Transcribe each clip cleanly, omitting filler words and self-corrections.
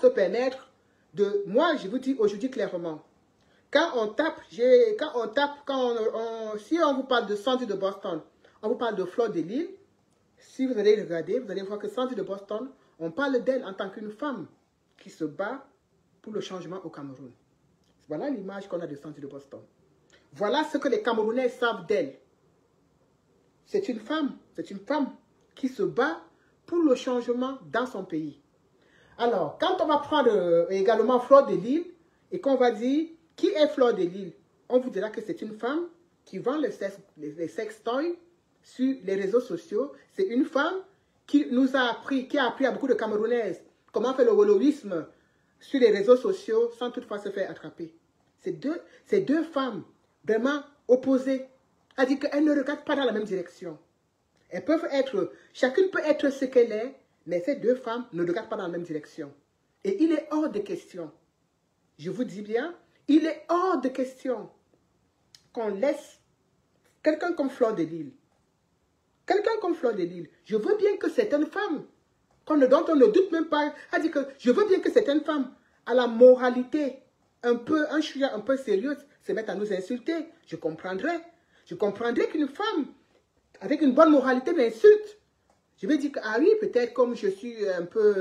se permettre de... Moi, je vous dis aujourd'hui clairement, quand on tape, si on vous parle de Sandy de Boston, on vous parle de Fleur de Lys, si vous allez regarder, vous allez voir que Sandy de Boston, on parle d'elle en tant qu'une femme qui se bat pour le changement au Cameroun. Voilà l'image qu'on a de Sandy de Boston. Voilà ce que les Camerounais savent d'elle. C'est une femme qui se bat pour le changement dans son pays. Alors, quand on va prendre également Fleur de Lys et qu'on va dire qui est Fleur de Lys, on vous dira que c'est une femme qui vend les sextoys sur les réseaux sociaux. C'est une femme qui nous a appris, qui a appris à beaucoup de Camerounaises comment faire le wolowisme sur les réseaux sociaux sans toutefois se faire attraper. Ces deux femmes vraiment opposées, à dire qu'elles ne regardent pas dans la même direction. Elles peuvent être, chacune peut être ce qu'elle est, mais ces deux femmes ne regardent pas dans la même direction. Et il est hors de question, je vous dis bien, il est hors de question qu'on laisse quelqu'un comme Fleur de Lys. Quelqu'un comme Fleur de Lys. Je veux bien que certaines femmes, dont on ne doute même pas, a dit que je veux bien que certaines femmes, à la moralité un peu sérieuse, se mettent à nous insulter. Je comprendrais. Je comprendrais qu'une femme, avec une bonne moralité, m'insulte. Je vais dire que, ah oui, peut-être comme je suis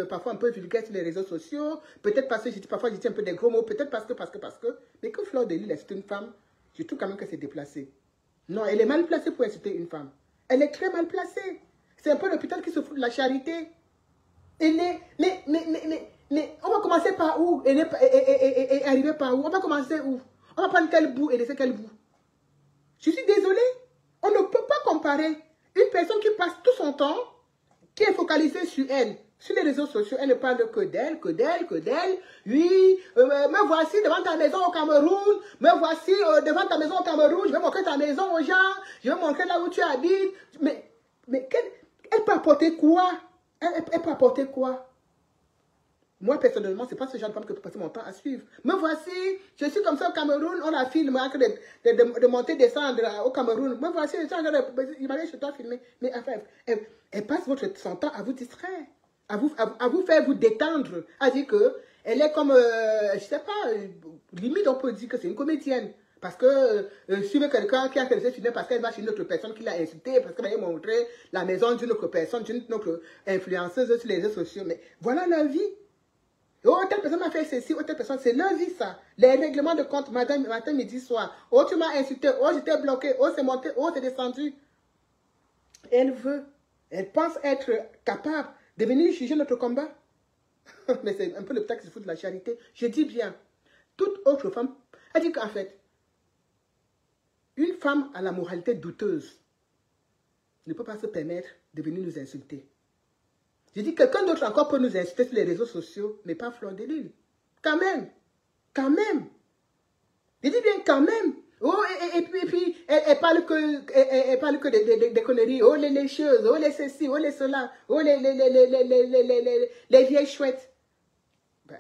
parfois un peu vulgaire sur les réseaux sociaux, peut-être parce que parfois je dis un peu des gros mots, peut-être parce que, mais que Fleur de Lys est une femme, je trouve quand même que c'est déplacé. Non, elle est mal placée pour insulter une femme. Elle est très mal placée. C'est un peu l'hôpital qui se fout de la charité. Mais on va commencer par où et arriver par où? On va commencer où? On va prendre quel bout et laisser quel bout? Je suis désolée. On ne peut pas comparer une personne qui passe tout son temps, qui est focalisée sur elle, sur les réseaux sociaux. Elle ne parle que d'elle, que d'elle, que d'elle. Oui, me voici devant ta maison au Cameroun. Me voici devant ta maison au Cameroun. Je vais montrer ta maison aux gens. Je vais montrer là où tu habites. Mais elle peut apporter quoi? Elle peut apporter quoi? Moi, personnellement, ce n'est pas ce genre de femme que je peux passer mon temps à suivre. Me voici, je suis comme ça au Cameroun, on a filmé de monter, descendre au Cameroun. Me voici, il m'a dit, je dois filmer. Mais enfin, elle passe son temps à vous distraire, à vous faire vous détendre, à dire qu'elle est comme, je ne sais pas, limite on peut dire que c'est une comédienne. Parce que suivre quelqu'un qui a fait le filmer parce qu'elle va chez une autre personne qui l'a insulté, parce qu'elle va montrer la maison d'une autre personne, d'une autre influenceuse sur les réseaux sociaux. Mais voilà la vie. Oh, telle personne m'a fait ceci, oh, telle personne, c'est leur vie ça. Les règlements de compte, matin, midi, soir. Oh, tu m'as insulté, oh, j'étais bloqué, oh, c'est monté, oh, c'est descendu. Elle pense être capable de venir juger notre combat. Mais c'est un peu le texte qui se fout de la charité. Je dis bien, toute autre femme, elle dit qu'en fait, une femme à la moralité douteuse ne peut pas se permettre de venir nous insulter. Je dis, quelqu'un d'autre encore peut nous insulter sur les réseaux sociaux, mais pas Fleur de Lys. Quand même. Quand même. Je dis bien quand même. Oh, et puis, elle parle que des conneries. Oh, les lécheuses. Oh, les ceci. Oh, les cela. Oh, les vieilles chouettes. Ben,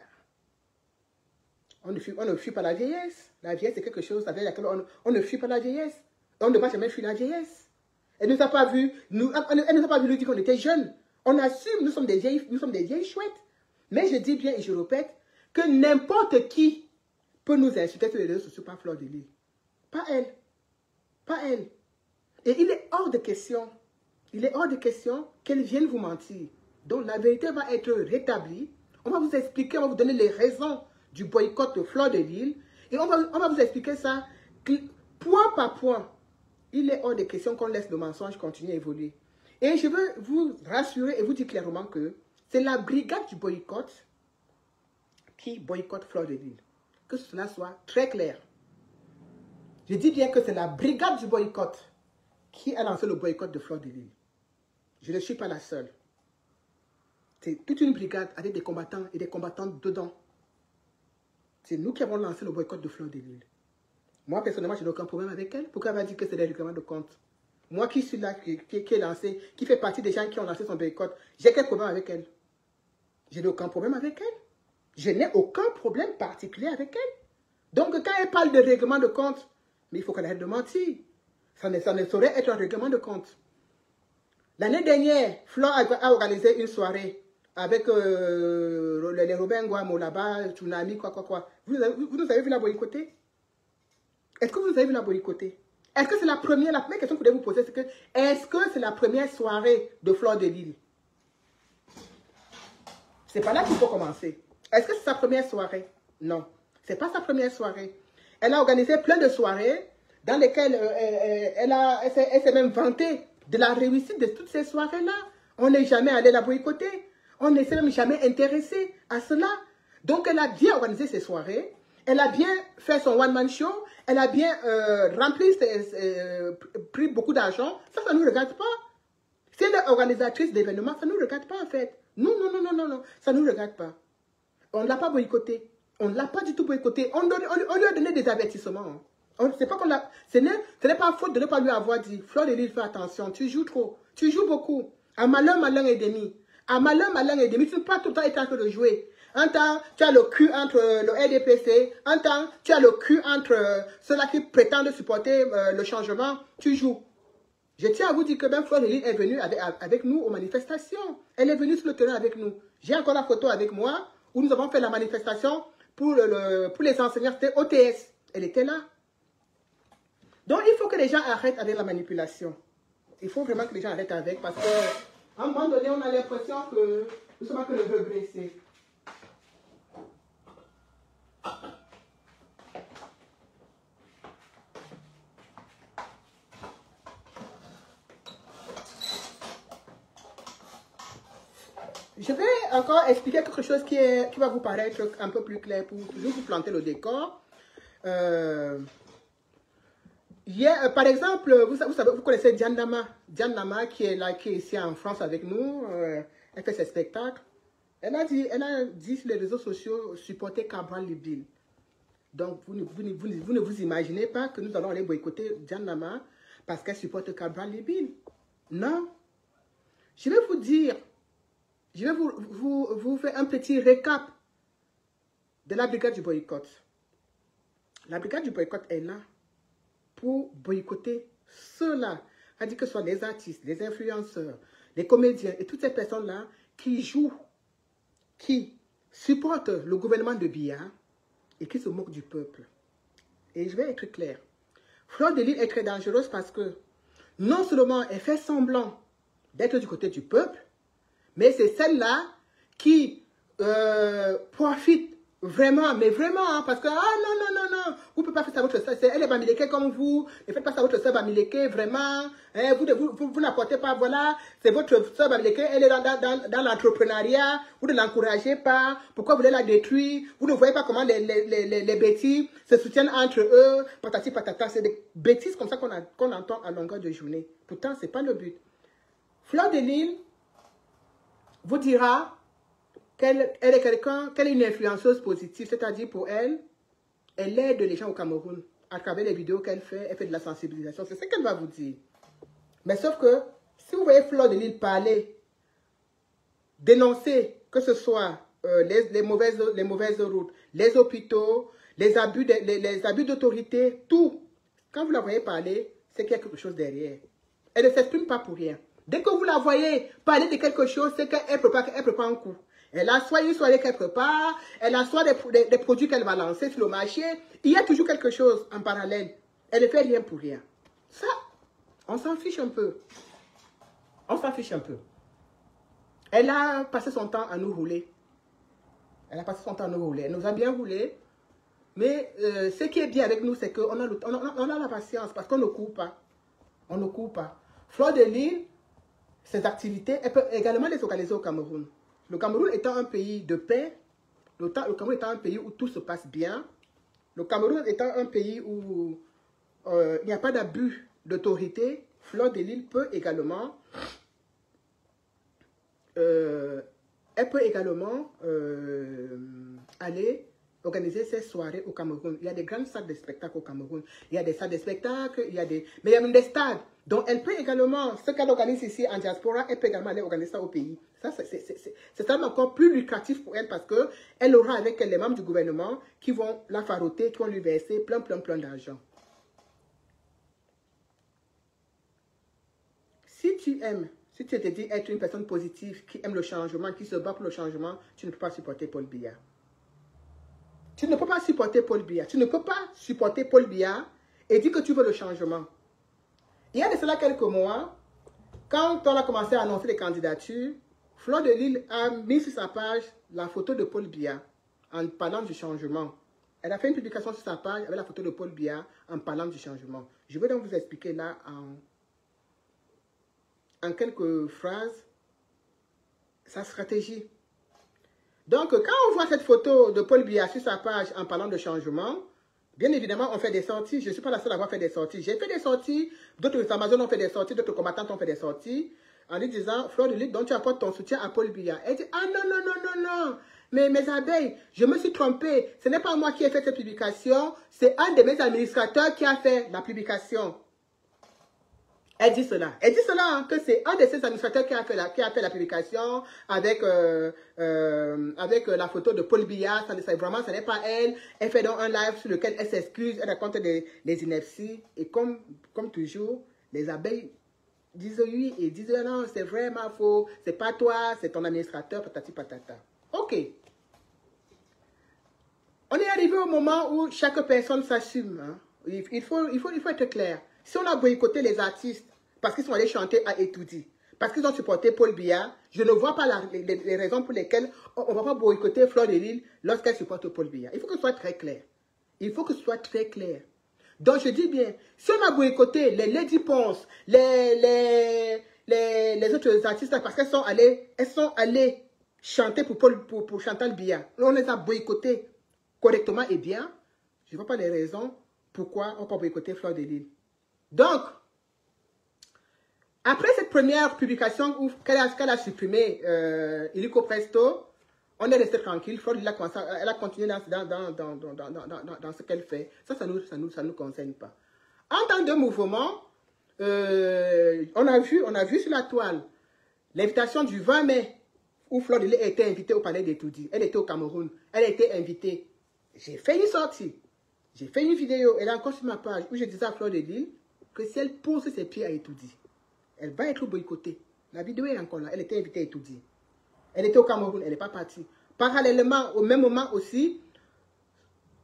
on ne fuit pas la vieillesse. La vieillesse, c'est quelque chose avec laquelle on ne fuit pas la vieillesse. On ne va jamais fuir la vieillesse. Elle ne nous a pas vu nous dire qu'on était jeunes. On assume, nous sommes des vieilles chouettes. Mais je dis bien et je répète que n'importe qui peut nous insulter sur les réseaux sociaux par Fleur de Lys. Pas elle. Pas elle. Et il est hors de question qu'elle vienne vous mentir. Donc la vérité va être rétablie. On va vous expliquer, on va vous donner les raisons du boycott de Fleur de Lys. Et on va vous expliquer ça point par point. Il est hors de question qu'on laisse le mensonge continuer à évoluer. Et je veux vous rassurer et vous dire clairement que c'est la brigade du boycott qui boycotte Fleur de Lys. Que cela soit très clair. Je dis bien que c'est la brigade du boycott qui a lancé le boycott de Fleur de Lys. Je ne suis pas la seule. C'est toute une brigade avec des combattants et des combattantes dedans. C'est nous qui avons lancé le boycott de Fleur de Lys. Moi, personnellement, je n'ai aucun problème avec elle. Pourquoi elle va dire que c'est des règlements de compte? Moi qui suis là, qui est lancé, qui fait partie des gens qui ont lancé son boycott, j'ai quel problème avec elle? Je n'ai aucun problème avec elle. Je n'ai aucun problème particulier avec elle. Donc, quand elle parle de règlement de compte, mais il faut qu'elle arrête de mentir. Ça ne saurait être un règlement de compte. L'année dernière, Fleur a organisé une soirée avec les Robin Guamo là-bas, Tsunami, quoi. Vous nous avez vu la boycotter? Est-ce que vous nous avez vu la boycotter? Est-ce que c'est la première question que je voulais vous poser, c'est que, est-ce que c'est la première soirée de Fleur de Lys? C'est pas là qu'il faut commencer. Est-ce que c'est sa première soirée? Non, c'est pas sa première soirée. Elle a organisé plein de soirées dans lesquelles elle s'est même vantée de la réussite de toutes ces soirées-là. On n'est jamais allé la boycotter. On ne s'est même jamais intéressé à cela. Donc, elle a bien organisé ses soirées. Elle a bien fait son one-man show. Elle a bien pris beaucoup d'argent. Ça ne nous regarde pas. Si elle est organisatrice d'événements, ça ne nous regarde pas en fait. Non, ça ne nous regarde pas. On ne l'a pas boycotté. On ne l'a pas du tout boycotté. On lui a donné des avertissements. Ce n'est pas faute de ne pas lui avoir dit, Fleur de Lys, fais attention, tu joues trop. Tu joues beaucoup. À malin et demi. À malin et demi, tu ne peux pas tout le temps être en train de jouer. Un temps, tu as le cul entre le RDPC. Un temps, tu as le cul entre ceux-là qui prétendent supporter le changement. Tu joues. Je tiens à vous dire que même Fleur de Lys est venue avec nous aux manifestations. Elle est venue sur le terrain avec nous. J'ai encore la photo avec moi où nous avons fait la manifestation pour les enseignants. C'était OTS. Elle était là. Donc, il faut que les gens arrêtent avec la manipulation. Il faut vraiment que les gens arrêtent avec parce qu'à un moment donné, on a l'impression que nous sommes que le regressé. Je vais encore expliquer quelque chose qui va vous paraître un peu plus clair pour toujours vous planter le décor. Par exemple, vous connaissez Diane Nama. Diane Nama qui est là, qui est ici en France avec nous. Elle fait ses spectacles. Elle a dit sur les réseaux sociaux, supporter Cabral Libye. Donc, vous ne vous imaginez pas que nous allons aller boycotter Diane Nama parce qu'elle supporte Cabral Libye. Non. Je vais vous dire, je vais vous faire un petit récap de la brigade du boycott. La brigade du boycott est là pour boycotter ceux-là, c'est-à-dire que ce soit les artistes, les influenceurs, les comédiens et toutes ces personnes-là qui jouent, qui supportent le gouvernement de Biya et qui se moquent du peuple. Et je vais être clair. Fleur de Lys est très dangereuse parce que non seulement elle fait semblant d'être du côté du peuple, mais c'est celle-là qui profite vraiment, mais vraiment, hein, parce que, non, vous ne pouvez pas faire ça à votre soeur, elle est bamileke comme vous, ne faites pas ça à votre soeur bamileke, vraiment, hein, vous n'apportez pas, voilà, c'est votre soeur bamileke, elle est dans l'entrepreneuriat, vous ne l'encouragez pas, pourquoi vous voulez la détruire, vous ne voyez pas comment les bêtises se soutiennent entre eux, patati patata, c'est des bêtises comme ça qu'on entend à longueur de journée. Pourtant, ce n'est pas le but. Fleur de Lys vous dira qu'elle est quelqu'un, qu'elle est une influenceuse positive, c'est-à-dire pour elle, elle aide les gens au Cameroun. À travers les vidéos qu'elle fait, elle fait de la sensibilisation. C'est ce qu'elle va vous dire. Mais sauf que, si vous voyez Fleur de Lys parler, dénoncer, que ce soit les mauvaises routes, les hôpitaux, les abus d'autorité, tout, quand vous la voyez parler, c'est qu'il y a quelque chose derrière. Elle ne s'exprime pas pour rien. Dès que vous la voyez parler de quelque chose, c'est qu'elle prépare un coup. Elle a soit une soirée qu'elle prépare, elle a soit des produits qu'elle va lancer sur le marché. Il y a toujours quelque chose en parallèle. Elle ne fait rien pour rien. Ça, on s'en fiche un peu. On s'en fiche un peu. Elle a passé son temps à nous rouler. Elle a passé son temps à nous rouler. Elle nous a bien roulé. Mais ce qui est bien avec nous, c'est qu'on a la patience parce qu'on ne court pas. On ne court pas. Fleur de Lys, ses activités, elle peut également les organiser au Cameroun. Le Cameroun étant un pays de paix, le Cameroun étant un pays où tout se passe bien, le Cameroun étant un pays où il n'y a pas d'abus d'autorité, Fleur de Lys peut également, aller organiser ses soirées au Cameroun. Il y a des grandes salles de spectacle au Cameroun. Il y a des salles de spectacle, mais il y a même des stades. Donc, elle peut également, ce qu'elle organise ici en diaspora, elle peut également aller organiser ça au pays. Ça, c'est encore plus lucratif pour elle parce qu'elle aura avec elle les membres du gouvernement qui vont la faroter, qui vont lui verser plein d'argent. Si tu aimes Si tu te dis être une personne positive, qui aime le changement, qui se bat pour le changement, tu ne peux pas supporter Paul Biya. Tu ne peux pas supporter Paul Biya. Tu ne peux pas supporter Paul Biya et dire que tu veux le changement. Il y a de cela quelques mois, quand on a commencé à annoncer les candidatures, Fleur de Lys a mis sur sa page la photo de Paul Biya en parlant du changement. Elle a fait une publication sur sa page avec la photo de Paul Biya en parlant du changement. Je vais donc vous expliquer là en quelques phrases sa stratégie. Donc, quand on voit cette photo de Paul Biya sur sa page en parlant de changement, bien évidemment, on fait des sorties. Je ne suis pas la seule à avoir fait des sorties. J'ai fait des sorties, d'autres Amazones ont fait des sorties, d'autres combattants ont fait des sorties, en lui disant, Fleur de Lys, donc tu apportes ton soutien à Paul Biya. Elle dit, ah non, non, non, non, non, mais mes abeilles, je me suis trompée. Ce n'est pas moi qui ai fait cette publication, c'est un de mes administrateurs qui a fait la publication. Elle dit cela. Elle dit cela, hein, que c'est un de ses administrateurs qui a fait la publication avec la photo de Paul Biya. Vraiment, ce n'est pas elle. Elle fait donc un live sur lequel elle s'excuse, elle raconte les inepties. Et comme toujours, les abeilles disent oui et disent non, c'est vraiment faux. C'est pas toi, c'est ton administrateur, patati patata. Ok. On est arrivé au moment où chaque personne s'assume. Hein. Il faut être clair. Si on a boycotté les artistes parce qu'ils sont allés chanter à Etoudi, parce qu'ils ont supporté Paul Biya, je ne vois pas les raisons pour lesquelles on ne va pas boycotter Fleur de Lys lorsqu'elle supporte Paul Biya. Il faut que ce soit très clair. Il faut que ce soit très clair. Donc je dis bien, si on a boycotté les Lady Ponce, les autres artistes parce qu'elles sont allées chanter pour Chantal Biya, on les a boycottés correctement et bien, je ne vois pas les raisons pourquoi on peut boycotter Fleur de Lys. Donc, après cette première publication qu'elle a supprimé Illico Presto, on est resté tranquille. Fleur de Lys elle a continué dans ce qu'elle fait. Ça nous concerne pas. En temps de mouvement, on a vu sur la toile l'invitation du 20 mai où Fleur de Lys a été invitée au palais d'Etoudi. Elle était au Cameroun. Elle a été invitée. J'ai fait une sortie. J'ai fait une vidéo. Elle est encore sur ma page où je disais à Fleur de Lys que si elle pose ses pieds à Etoudi, elle va être boycottée. La vidéo est encore là. Elle était invitée à Etoudi. Elle était au Cameroun. Elle n'est pas partie. Parallèlement, au même moment aussi,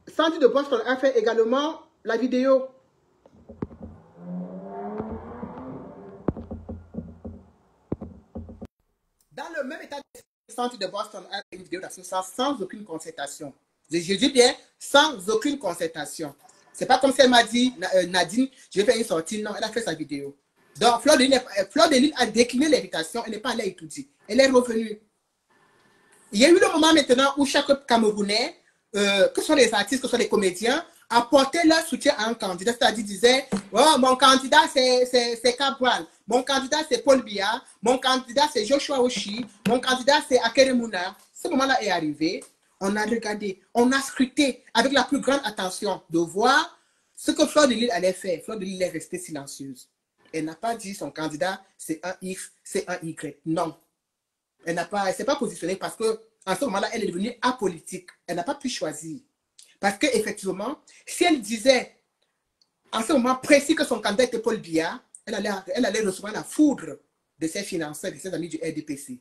Sandy de Boston a fait également la vidéo. Dans le même état d'esprit, Sandy de Boston a fait une vidéo sans aucune concertation. Je dis bien, sans aucune concertation. C'est pas comme si elle m'a dit, Nadine, je vais faire une sortie. Non, elle a fait sa vidéo. Donc, Fleur de Lys a décliné l'invitation. Elle n'est pas allée à Etoudi. Elle est revenue. Il y a eu le moment maintenant où chaque Camerounais, que ce soit les artistes, que ce soit les comédiens, apportait leur soutien à un candidat. C'est-à-dire disait, oh, mon candidat c'est Cabral, mon candidat c'est Paul Biya, mon candidat c'est Joshua Oshi, mon candidat c'est Akere Mouna. Ce moment-là est arrivé. On a regardé, on a scruté avec la plus grande attention de voir ce que Fleur de Lys allait faire. Fleur de Lys est restée silencieuse. Elle n'a pas dit son candidat c'est un X, c'est un Y. Non. Elle ne s'est pas positionnée parce que en ce moment-là, elle est devenue apolitique. Elle n'a pas pu choisir. Parce qu'effectivement, si elle disait en ce moment précis que son candidat était Paul Biya, elle allait recevoir la foudre de ses financeurs, de ses amis du RDPC.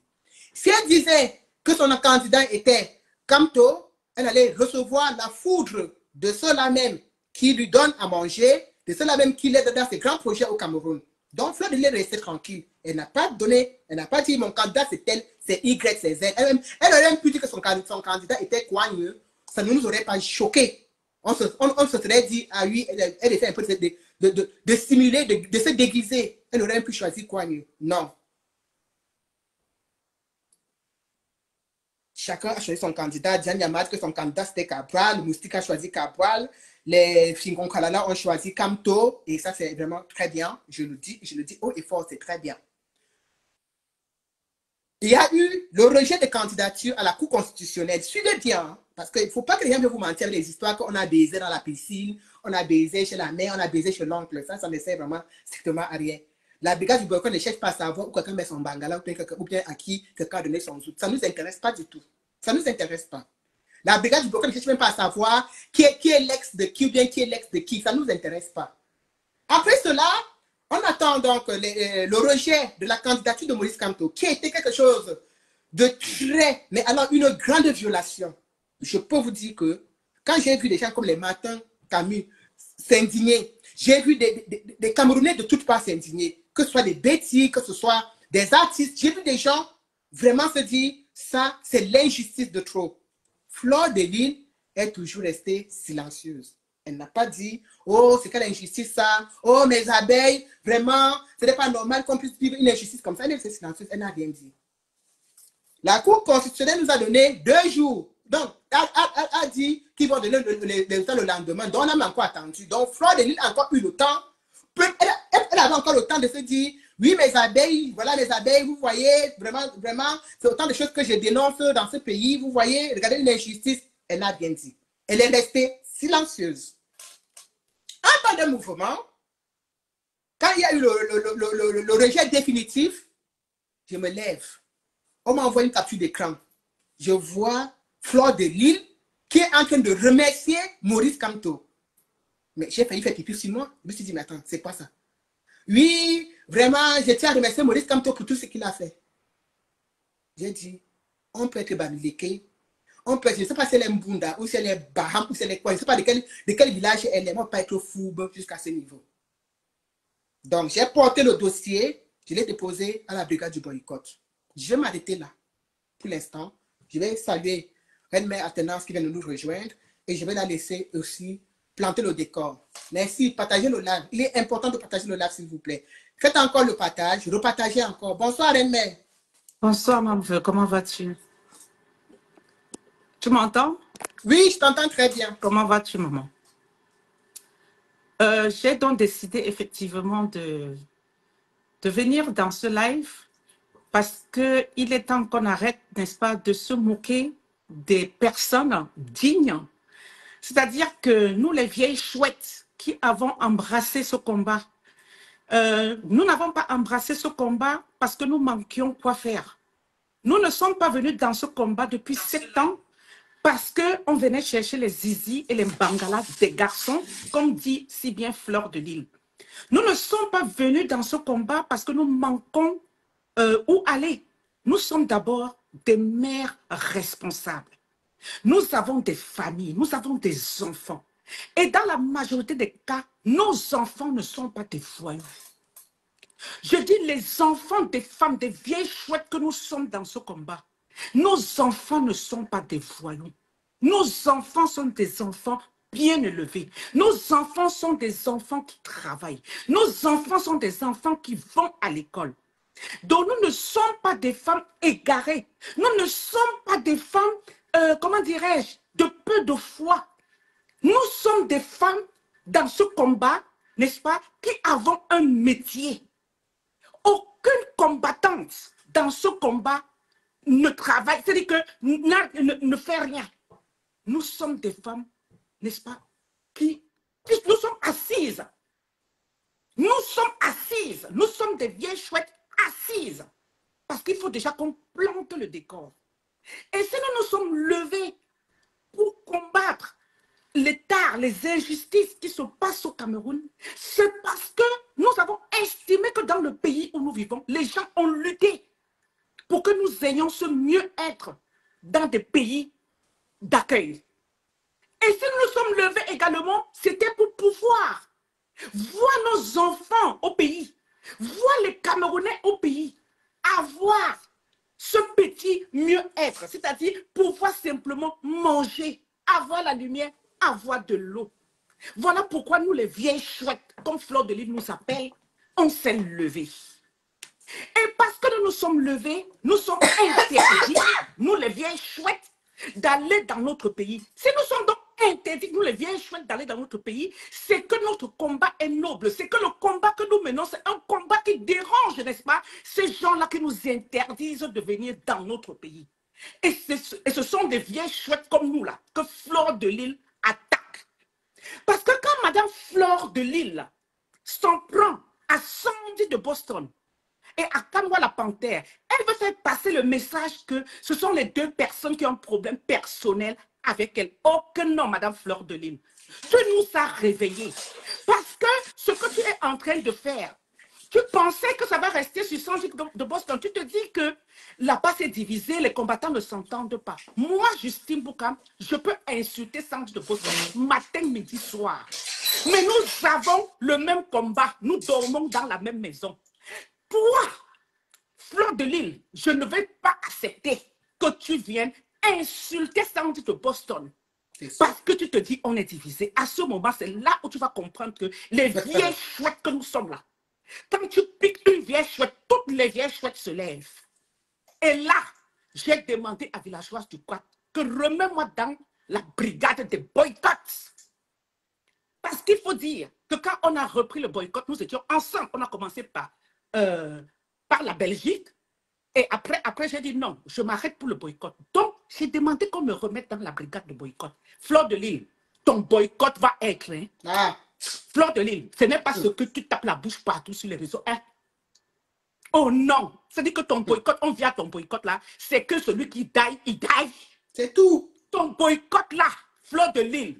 Si elle disait que son candidat était Kamto, elle allait recevoir la foudre de ceux-là même qui lui donnent à manger, de ceux-là même qui l'aident dans ses grands projets au Cameroun. Donc, Fleur de Lys est restée tranquille. Elle n'a pas donné, elle n'a pas dit mon candidat c'est tel, c'est Y, c'est Z. Elle aurait même pu dire que son candidat était Kouagne. Ça ne nous aurait pas choqué. On se serait dit, ah oui, elle essaie un peu de simuler, de se déguiser. Elle aurait même pu choisir Kouagne. Non. Chacun a choisi son candidat. Diane Yamad, que son candidat c'était Cabral. Moustique a choisi Cabral. Les Fingon Kalala ont choisi Kamto. Et ça, c'est vraiment très bien. Je le dis haut et fort, c'est très bien. Il y a eu le rejet de candidature à la Cour constitutionnelle. Suivez bien, hein, parce qu'il ne faut pas que les gens viennent vous mentir les histoires qu'on a baisé dans la piscine, on a baisé chez la mère, on a baisé chez l'oncle. Ça ne sert vraiment strictement à rien. La brigade du boycott ne cherche pas à savoir où quelqu'un met son bangala ou bien à qui quelqu'un a donné son zout. Ça ne nous intéresse pas du tout. Ça ne nous intéresse pas. La brigade du boycott ne cherche même pas à savoir qui est l'ex de qui ou bien qui est l'ex de qui. Ça ne nous intéresse pas. Après cela, On attend donc le rejet de la candidature de Maurice Kamto, qui a été quelque chose de très, mais alors une grande violation. Je peux vous dire que quand j'ai vu des gens comme les Martin Camus s'indigner, j'ai vu des Camerounais de toutes parts s'indigner, que ce soit des bêtises, que ce soit des artistes, j'ai vu des gens vraiment se dire, ça, c'est l'injustice de trop. Fleur de Lys est toujours restée silencieuse. Elle n'a pas dit, oh, c'est quelle injustice ça, oh, mes abeilles, vraiment, ce n'est pas normal qu'on puisse vivre une injustice comme ça. Elle est restée silencieuse, elle n'a rien dit. La Cour constitutionnelle nous a donné 2 jours. Donc, a dit qu'ils vont donner les résultats le lendemain. Donc, on a même encore attendu. Donc, Fleur de Lys a encore eu le temps. Elle avait encore le temps de se dire, oui, mes abeilles, voilà mes abeilles, vous voyez, vraiment, vraiment, c'est autant de choses que je dénonce dans ce pays. Vous voyez, regardez l'injustice. Elle n'a rien dit. Elle est restée silencieuse. En temps de mouvement, quand il y a eu le rejet définitif, je me lève. On m'envoie une capture d'écran. Je vois Fleur de Lys qui est en train de remercier Maurice Kamto. Mais j'ai failli faire pipi sur moi. Je me suis dit, mais attends, c'est quoi ça? Oui, vraiment, je tiens à remercier Maurice Kamto pour tout ce qu'il a fait. J'ai dit, on peut être bamileke, on peut être, je ne sais pas si elle est Mbunda, ou si elle est Baham, ou si elle est quoi, je ne sais pas de quel village elle est, on ne peut pas être fourbe jusqu'à ce niveau. Donc, j'ai porté le dossier, je l'ai déposé à la brigade du boycott. Je vais m'arrêter là. Pour l'instant, je vais saluer Reine-Mère Athénance qui vient de nous rejoindre et je vais la laisser aussi planter le décor. Merci, partagez le live. Il est important de partager le live, s'il vous plaît. Faites encore le partage, repartagez encore. Bonsoir, Reine-Mère. Bonsoir, Mamve. Comment vas-tu? Tu m'entends? Oui, je t'entends très bien. Comment vas-tu, maman? J'ai donc décidé effectivement de venir dans ce live parce qu'il est temps qu'on arrête, n'est-ce pas, de se moquer des personnes dignes. C'est-à-dire que nous, les vieilles chouettes qui avons embrassé ce combat, nous n'avons pas embrassé ce combat parce que nous manquions quoi faire. Nous ne sommes pas venus dans ce combat depuis 7 ans parce qu'on venait chercher les zizi et les bangalas des garçons, comme dit si bien Fleur de Lys. Nous ne sommes pas venus dans ce combat parce que nous manquons où aller. Nous sommes d'abord des mères responsables. Nous avons des familles, nous avons des enfants. Et dans la majorité des cas, nos enfants ne sont pas des voyous. Je dis les enfants des femmes, des vieilles chouettes que nous sommes dans ce combat. Nos enfants ne sont pas des voyous. Nos enfants sont des enfants bien élevés. Nos enfants sont des enfants qui travaillent. Nos enfants sont des enfants qui vont à l'école. Donc nous ne sommes pas des femmes égarées. Nous ne sommes pas des femmes, comment dirais-je, de peu de foi. Nous sommes des femmes dans ce combat, n'est-ce pas, qui avons un métier. Aucune combattante dans ce combat ne travaille, c'est-à-dire que ne fait rien. Nous sommes des femmes, n'est-ce pas, qui nous sommes assises. Nous sommes assises. Nous sommes des vieilles chouettes assises. Parce qu'il faut déjà qu'on plante le décor. Et si nous nous sommes levés pour combattre l'état, les injustices qui se passent au Cameroun, c'est parce que nous avons estimé que dans le pays où nous vivons, les gens ont lutté pour que nous ayons ce mieux-être dans des pays d'accueil. Et si nous nous sommes levés également, c'était pour pouvoir voir nos enfants au pays, voir les Camerounais au pays, avoir ce petit mieux-être, c'est-à-dire pouvoir simplement manger, avoir la lumière, avoir de l'eau. Voilà pourquoi nous, les vieilles chouettes, comme Fleur de Lys nous appelle, on s'est levés. Et parce que nous nous sommes levés, nous sommes interdits, nous les vieilles chouettes, d'aller dans notre pays. Si nous sommes donc interdits, nous les vieilles chouettes, d'aller dans notre pays, c'est que notre combat est noble. C'est que le combat que nous menons, c'est un combat qui dérange, n'est-ce pas, ces gens-là qui nous interdisent de venir dans notre pays. Et ce sont des vieilles chouettes comme nous, là, que Fleur de Lys attaque. Parce que quand Madame Fleur de Lys s'en prend à Sandy de Boston, et à Kanwa la Panthère, elle veut faire passer le message que ce sont les deux personnes qui ont un problème personnel avec elle. Oh que non, Madame Fleur de Lys. Tu nous as réveillés. Parce que ce que tu es en train de faire, Tu pensais que ça va rester sur Sandy de Boston. Tu te dis que là-bas, c'est divisé, les combattants ne s'entendent pas. Moi, Justine Boukam, je peux insulter Sandy de Boston matin, midi, soir. Mais nous avons le même combat. Nous dormons dans la même maison. Toi, Fleur de Lille, je ne vais pas accepter que tu viennes insulter Sandy de Boston. Parce que tu te dis, on est divisé. À ce moment, c'est là où tu vas comprendre que les vieilles chouettes que nous sommes là, quand tu piques une vieille chouette, toutes les vieilles chouettes se lèvent. Et là, j'ai demandé à Villageoise du Quad que remets-moi dans la brigade des boycotts. Parce qu'il faut dire que quand on a repris le boycott, nous étions ensemble. On a commencé par la Belgique. Et après j'ai dit non, je m'arrête pour le boycott. Donc, j'ai demandé qu'on me remette dans la brigade de boycott. Fleur de Lille, ton boycott va être... Hein? Fleur de Lille, ce n'est pas ce que tu tapes la bouche partout sur les réseaux. Hein? Oh non, c'est-à-dire que ton boycott, on vient à ton boycott là, c'est que celui qui die, il die. C'est tout. Ton boycott là, Fleur de Lille.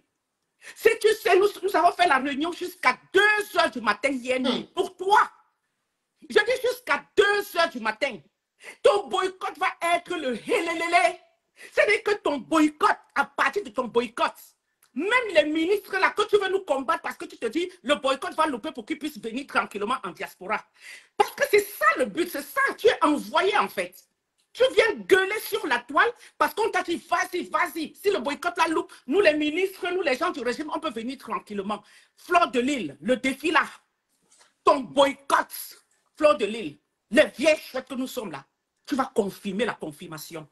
Si tu sais, nous avons fait la réunion jusqu'à 2 h du matin hier nuit. Pour toi, je dis jusqu'à 2 h du matin. Ton boycott va être le hélélélé. C'est-à-dire que ton boycott, à partir de ton boycott, même les ministres là que tu veux nous combattre parce que tu te dis le boycott va louper pour qu'ils puissent venir tranquillement en diaspora. Parce que c'est ça le but, c'est ça. Tu es envoyé en fait. Tu viens gueuler sur la toile parce qu'on t'a dit vas-y, vas-y. Si le boycott là loupe, nous les ministres, nous les gens du régime, on peut venir tranquillement. Fleur de Lille, le défi là. Ton boycott, Fleur de Lille, les vieilles chouettes que nous sommes là, tu vas confirmer la confirmation.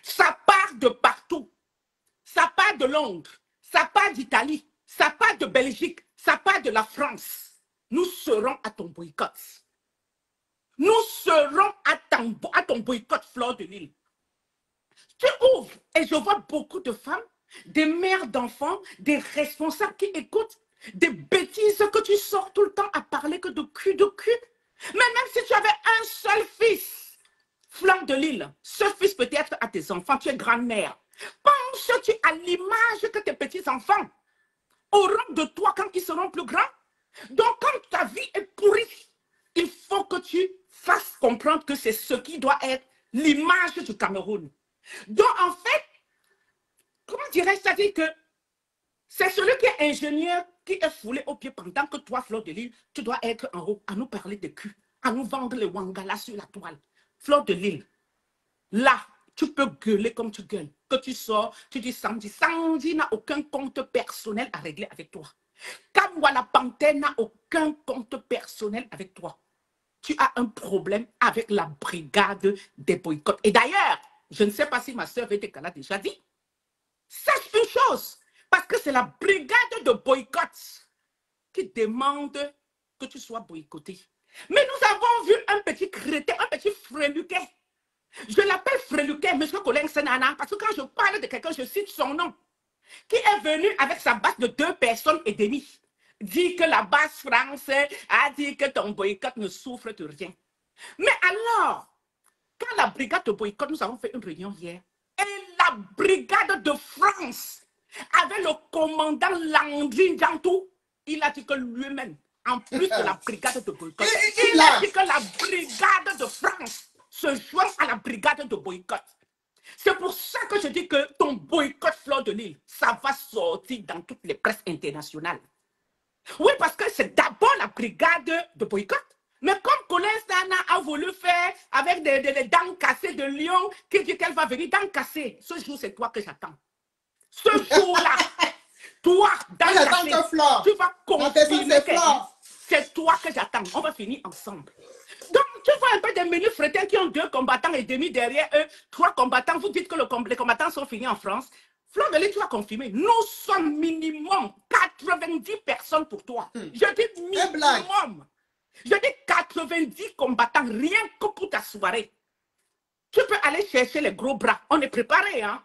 Ça part de partout. Ça part de Londres. Ça part d'Italie, ça part de Belgique, ça part de la France. Nous serons à ton boycott. Nous serons à ton boycott, Fleur de Lille. Tu ouvres et je vois beaucoup de femmes, des mères d'enfants, des responsables qui écoutent, des bêtises que tu sors tout le temps à parler que de cul de cul. Mais même si tu avais un seul fils, Fleur de Lille, ce fils peut être à tes enfants, tu es grand-mère. Penses-tu à l'image que tes petits-enfants auront de toi quand ils seront plus grands? Donc, quand ta vie est pourrie, il faut que tu fasses comprendre que c'est ce qui doit être l'image du Cameroun. Donc, en fait, comment dirais-je, c'est-à-dire que c'est celui qui est ingénieur qui est foulé au pied pendant que toi, Fleur de Lille, tu dois être en haut à nous parler de cul, à nous vendre les wangalas sur la toile. Fleur de Lille, là, tu peux gueuler comme tu gueules. Que tu sors, tu dis Sandy. Sandy n'a aucun compte personnel à régler avec toi. Kamwala Panthère n'a aucun compte personnel avec toi. Tu as un problème avec la brigade des boycotts. Et d'ailleurs, je ne sais pas si ma soeur Vétéka l'a déjà dit. Sache une chose, parce que c'est la brigade de boycott qui demande que tu sois boycotté. Mais nous avons vu un petit crétin, un petit fréluquet. Je l'appelle Fréluquet, M. Colin Senana, parce que quand je parle de quelqu'un, je cite son nom, qui est venu avec sa base de 2 personnes et demie, dit que la base France a dit que ton boycott ne souffre de rien. Mais alors, quand la brigade de boycott, nous avons fait une réunion hier, et la brigade de France, avec le commandant Landry Jantou, il a dit que lui-même, en plus de la brigade de boycott, il a dit que la brigade de France se joint à la brigade de boycott. C'est pour ça que je dis que ton boycott, Fleur de Lille, ça va sortir dans toutes les presses internationales. Oui, parce que c'est d'abord la brigade de boycott. Mais comme Colin Sana a voulu faire avec des dents cassées de lion, qui dit qu'elle va venir dents cassées, ce jour, c'est toi que j'attends. Ce jour-là, toi, dents cassées, tu vas confirmer que c'est toi que j'attends. On va finir ensemble. Donc, tu vois un peu des menus frétins qui ont 2 combattants et demi derrière eux, 3 combattants. Vous dites que les combattants sont finis en France. Fleur de Lille, tu vas confirmer. Nous sommes minimum 90 personnes pour toi. Je dis minimum. Je dis 90 combattants, rien que pour ta soirée. Tu peux aller chercher les gros bras. On est préparé, hein.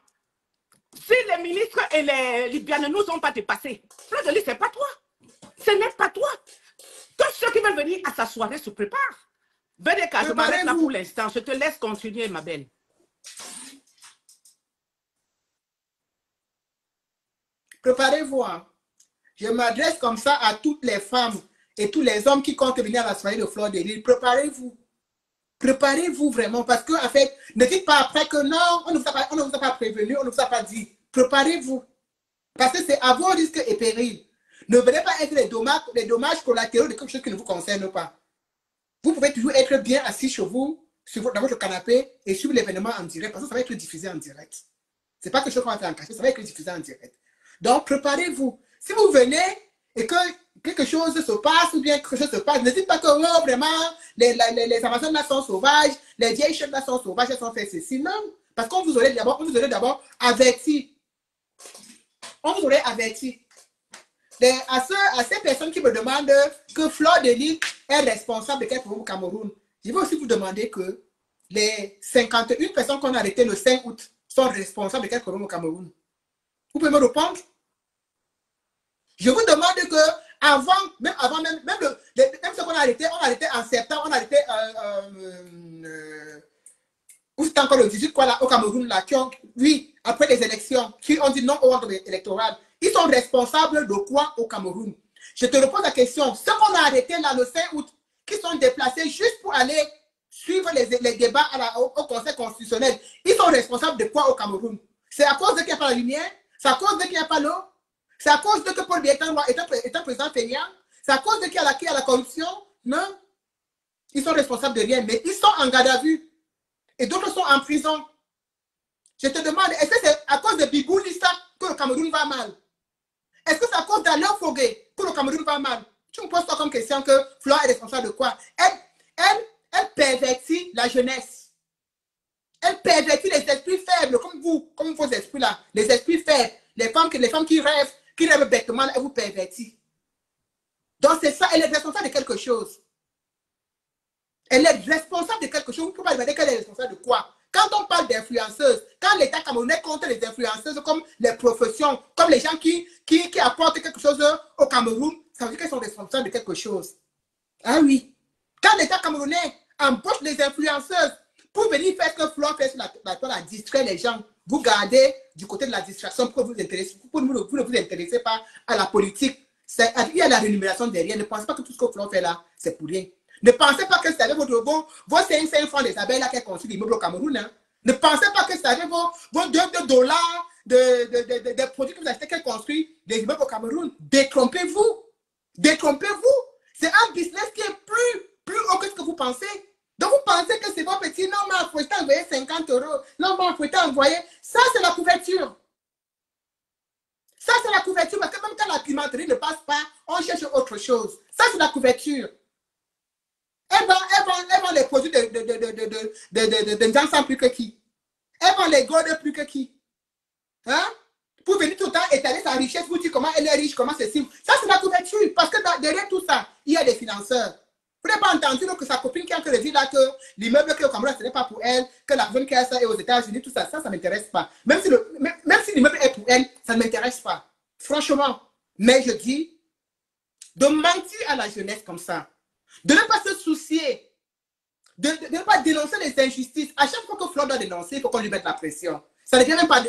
Si les ministres et les Libyens ne nous ont pas dépassés, Fleur de Lille, ce n'est pas toi. Ce n'est pas toi. Tous ceux qui veulent venir à sa soirée se préparent. Vénéka, je m'arrête là pour l'instant. Je te laisse continuer, ma belle. Préparez-vous. Hein. Je m'adresse comme ça à toutes les femmes et tous les hommes qui comptent venir à la soirée de Fleur de Lys, préparez-vous. Préparez-vous vraiment, parce que, en fait, ne dites pas après que non, on ne vous a pas prévenu, on ne vous a pas dit. Préparez-vous. Parce que c'est à vos risques et périls. Ne venez pas être les dommages collatéraux de quelque chose qui ne vous concerne pas. Vous pouvez toujours être bien assis chez vous, dans votre canapé, et suivre l'événement en direct, parce que ça va être diffusé en direct. Ce n'est pas quelque chose qu'on va faire en cachet, ça va être diffusé en direct. Donc, préparez-vous. Si vous venez et que quelque chose se passe, ou bien quelque chose se passe, ne dites pas que oh, vraiment, les Amazones là sont sauvages, les vieilles chefs là sont sauvages, elles sont fait ceci. Non, parce qu'on vous aurait d'abord averti. On vous aurait averti. À ces personnes qui me demandent que Fleur de Lys est responsable de quelque chose au Cameroun, je vais aussi vous demander que les 51 personnes qu'on a arrêtées le 5 août sont responsables de quelque chose au Cameroun. Vous pouvez me répondre? Je vous demande que même ce qu'on a arrêté, en septembre, on a arrêté où c'était encore le 18 quoi, là, au Cameroun, là, oui, après les élections, qui ont dit non au ordre électoral. Ils sont responsables de quoi au Cameroun? Je te repose la question. Ceux qu'on a arrêtés là le 5 août, qui sont déplacés juste pour aller suivre les débats au Conseil constitutionnel, ils sont responsables de quoi au Cameroun? C'est à cause de qu'il n'y a pas la lumière? C'est à cause de qu'il n'y a pas l'eau? C'est à cause de que Paul Biya est un président feignant? C'est à cause de qu'il y a la corruption? Non. Ils sont responsables de rien, mais ils sont en garde à vue. Et d'autres sont en prison. Je te demande, est-ce que c'est à cause de Bibou Lissa que le Cameroun va mal? Est-ce que c'est à cause d'Alain Fogué que le Cameroun va mal? Tu me poses toi comme question que Fleur est responsable de quoi? Elle pervertit la jeunesse. Elle pervertit les esprits faibles, comme vos esprits là. Les esprits faibles, les femmes qui rêvent bêtement, elle vous pervertit. Donc c'est ça, elle est responsable de quelque chose. Elle est responsable de quelque chose. Vous ne pouvez pas demander qu'elle est responsable de quoi? Quand on parle d'influenceuses, quand l'État camerounais compte les influenceuses comme les professions, comme les gens qui apportent quelque chose au Cameroun, ça veut dire qu'elles sont responsables de quelque chose. Ah oui. Quand l'État camerounais embauche les influenceuses pour venir faire ce que Fleur fait sur la toile, à distraire les gens, vous gardez du côté de la distraction pour que vous ne vous intéressez pas à la politique. Il y a la rémunération derrière. Ne pensez pas que tout ce que Fleur fait là, c'est pour rien. Ne pensez pas que c'est avec vos 5 francs des abeilles là qu'elle construit l'immeuble au Cameroun. Hein. Ne pensez pas que c'est avec vos $2 des produits que vous achetez qu'elle construit des immeubles au Cameroun. Détrompez-vous. Détrompez-vous. C'est un business qui est plus haut que ce que vous pensez. Donc vous pensez que c'est vos petits. Non, mais il faut envoyer 50 €. Non, mais il faut envoyer. Ça, c'est la couverture. Ça, c'est la couverture. Parce que même quand la pimenterie ne passe pas, on cherche autre chose. Ça, c'est la couverture. Elles vendent les produits de gens sans plus que qui. Elles vendent les gold plus que qui. Hein? Pour venir tout le temps étaler sa richesse, vous dire comment elle est riche, comment c'est simple. Ça, c'est la couverture. Parce que derrière tout ça, il y a des financeurs. Vous n'avez pas entendu que sa copine qui a encore dit là que l'immeuble qui est au Cameroun, ce n'est pas pour elle, que la personne qui a ça est aux États-Unis, tout ça, ça ne m'intéresse pas. Même si l'immeuble est pour elle, ça ne m'intéresse pas. Franchement. Mais je dis, de mentir à la jeunesse comme ça, de ne pas se soucier, de ne pas dénoncer les injustices. À chaque fois que Fleur doit dénoncer, il faut qu'on lui mette la pression. Ça ne vient même pas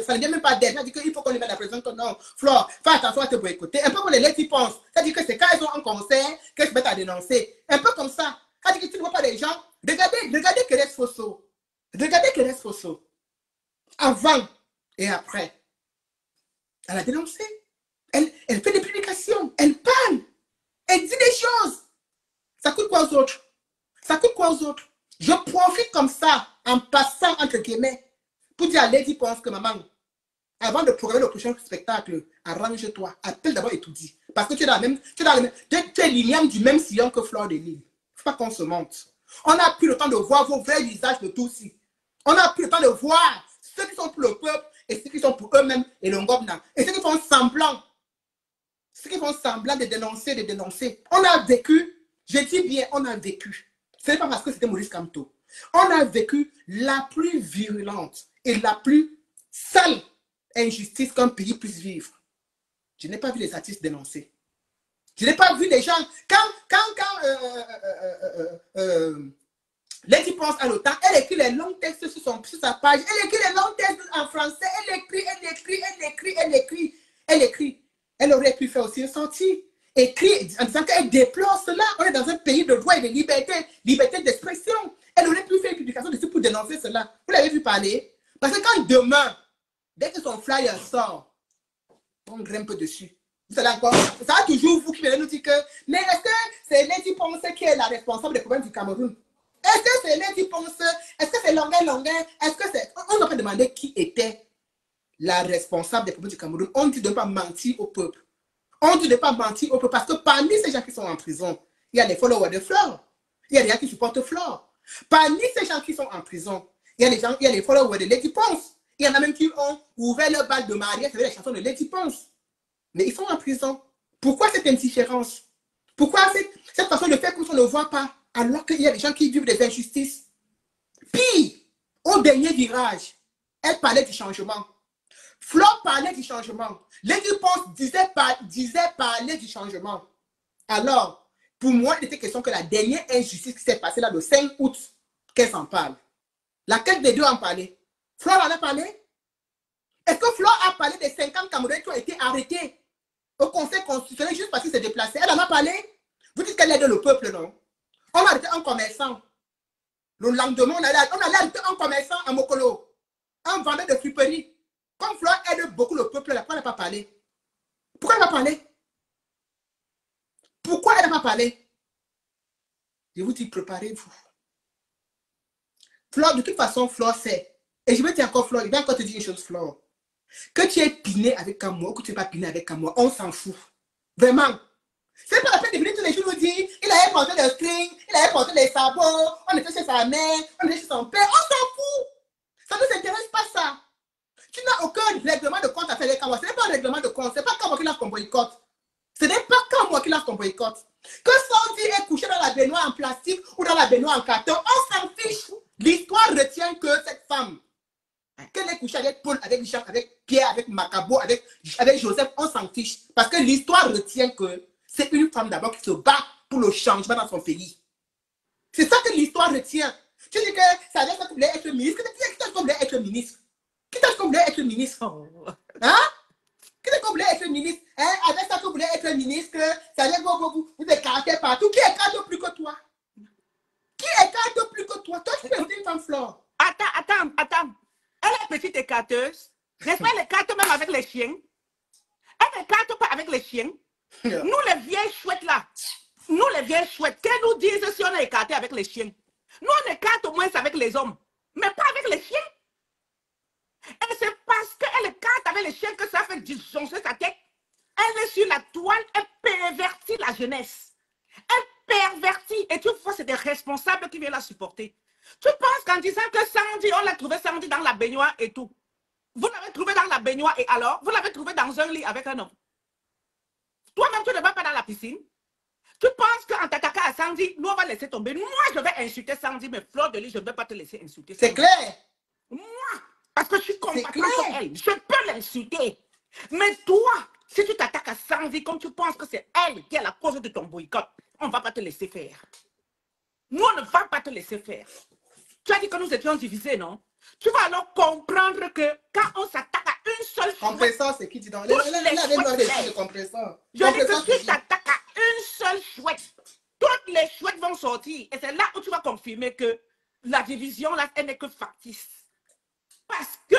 d'elle. Ça dit qu'il faut qu'on lui mette la pression. Que non, Fleur, fais attention à te boycotter. Un peu comme les lettres y pensent. Ça dit que c'est quand elles sont en concert qu'elles se mettent à dénoncer. Un peu comme ça. Ça dit que tu ne vois pas les gens. Regardez Kérès Fosso. Regardez Kérès Fosso. Avant et après. Elle a dénoncé. Elle fait des publications. Elle parle. Elle dit des choses. Ça coûte quoi aux autres? Ça coûte quoi aux autres? Je profite comme ça, en passant entre guillemets, pour dire à Lady Ponce que maman, avant de programmer le prochain spectacle, arrange-toi, appelle d'abord étudie. Parce que tu es l'ignorant du même sillon que Fleur de Lys. Il ne faut pas qu'on se monte. On n'a plus le temps de voir vos vrais visages de tous ici. On n'a plus le temps de voir ceux qui sont pour le peuple et ceux qui sont pour eux-mêmes et le Ngobna. Et ceux qui font semblant. Ceux qui font semblant de dénoncer. On a vécu. Je dis bien, on a vécu. Ce n'est pas parce que c'était Maurice Kamto. On a vécu la plus virulente et la plus sale injustice qu'un pays puisse vivre. Je n'ai pas vu les artistes dénoncer. Je n'ai pas vu les gens. Quand Lady pense à l'OTAN, elle écrit les longs textes sur sa page. Elle écrit les longs textes en français. Elle écrit. Elle aurait pu faire aussi une sortie écrit en disant qu'elle déplore cela. On est dans un pays de droit et de liberté, liberté d'expression. Elle aurait pu faire une publication dessus pour dénoncer cela. Vous l'avez vu parler? Parce que quand demain, dès que son flyer sort, on grimpe dessus. Vous savez encore, ça sera toujours vous qui venez nous dire que, mais est-ce que c'est Lady Ponce qui est la responsable des problèmes du Cameroun? Est-ce que c'est Lady Ponce? Est-ce que c'est Longuin Longuin? Est-ce que c'est... On n'a pas demandé qui était la responsable des problèmes du Cameroun. On dit de ne pas mentir au peuple. On dit de ne pas mentir au peuple parce que parmi ces gens qui sont en prison, il y a les followers de Flore. Il y a des gens qui supportent Flore. Parmi ces gens qui sont en prison, il y a les followers de Lady Ponce. Il y en a même qui ont ouvert leur bal de mariage avec les chansons de Lady Ponce. Mais ils sont en prison. Pourquoi cette indifférence? Pourquoi cette façon de faire qu'on ne voit pas alors qu'il y a des gens qui vivent des injustices? Pire, au dernier virage, elle parlait du changement. Flore parlait du changement. Lady Ponce disait parler du changement. Alors, pour moi, il était question que la dernière injustice qui s'est passée là le 5 août, qu'elle s'en parle. Laquelle des deux en parlait? Flore en a parlé? Est-ce que Flore a parlé des 50 Camerounais qui ont été arrêtés au Conseil constitutionnel juste parce qu'il s'est déplacé? Elle en a parlé? Vous dites qu'elle aide le peuple, non? On a arrêté un commerçant. Le lendemain, on allait arrêter un commerçant à Mokolo. Un vendeur de friperie. Comme Flore aide beaucoup le peuple, pourquoi elle n'a pas parlé? Pourquoi elle n'a pas parlé? Pourquoi elle n'a pas parlé? Je vous dis, préparez-vous. Flore, de toute façon, Flore sait. Et je vais te dire encore, Flore, il va encore te dire une chose, Flore. Que tu es piné avec Kamoa ou que tu n'es pas piné avec Kamoa, on s'en fout. Vraiment. C'est pas la peine de venir tous les jours nous dire, il avait porté le string, il avait porté les sabots, on était chez sa mère, on était chez son père, on s'en fout. Ça ne nous intéresse pas ça. Tu n'as aucun règlement de compte à faire avec Kamoa. Ce n'est pas un règlement de compte, ce n'est pas Kamoa qui lance ton boycott. Ce n'est pas Kamoa qui lance ton boycott. Que Sandy est couché dans la baignoire en plastique ou dans la baignoire en carton, on s'en fiche. L'histoire retient que cette femme, qu'elle est couchée avec Paul, avec Richard, avec Pierre, avec Macabo, avec Joseph, on s'en fiche. Parce que l'histoire retient que c'est une femme d'abord qui se bat pour le changement dans son pays. C'est ça que l'histoire retient. Tu dis que ça veut dire que tu voulais être ministre. Qui t'a dit qu'on voulait être ministre? Qui t'a dit qu'on voulait être ministre? Hein? Qui t'a dit qu'on voulait être ministre? Hein? Avec ça qu'on voulait être ministre, ça veut dire que vous écartez partout. Qui écarte plus que toi? Qui écarte plus que toi? Toi, tu es une femme Flore. Attends. Elle est petite écarteuse. N'est-ce pas, elle écarte même avec les chiens. Elle n'écarte pas avec les chiens. Yeah. Nous, les vieilles chouettes là, qu'elles nous disent si on est écarté avec les chiens. Nous, on écarte au moins avec les hommes, mais pas avec les chiens. Et c'est parce qu'elle écarte avec les chiens que ça fait disjoncter sa tête. Elle est sur la toile, elle pervertit la jeunesse. Elle pervertit. Et tu vois, c'est des responsables qui viennent la supporter. Tu penses qu'en disant que Sandy, on l'a trouvé Sandy dans la baignoire et tout. Vous l'avez trouvé dans la baignoire et alors, vous l'avez trouvé dans un lit avec un homme. Toi-même, tu ne vas pas dans la piscine. Tu penses qu'en t'attaquant à Sandy, nous, on va laisser tomber. Moi, je vais insulter Sandy, mais Flore de Lys, je ne vais pas te laisser insulter. C'est clair. Moi, parce que je suis combattante comme elle. Je peux l'insulter. Mais toi, si tu t'attaques à Sandy comme tu penses que c'est elle qui est la cause de ton boycott, on ne va pas te laisser faire. Nous, on ne va pas te laisser faire. Tu as dit que nous étions divisés, non? Tu vas alors comprendre que quand on s'attaque à une seule chose... Compresseur, c'est qui dit dans... Elle avait noir de compresseur. Je dis que si tu t'attaques à une seule chouette, toutes les chouettes vont sortir. Et c'est là où tu vas confirmer que la division, là, elle n'est que factice. Parce que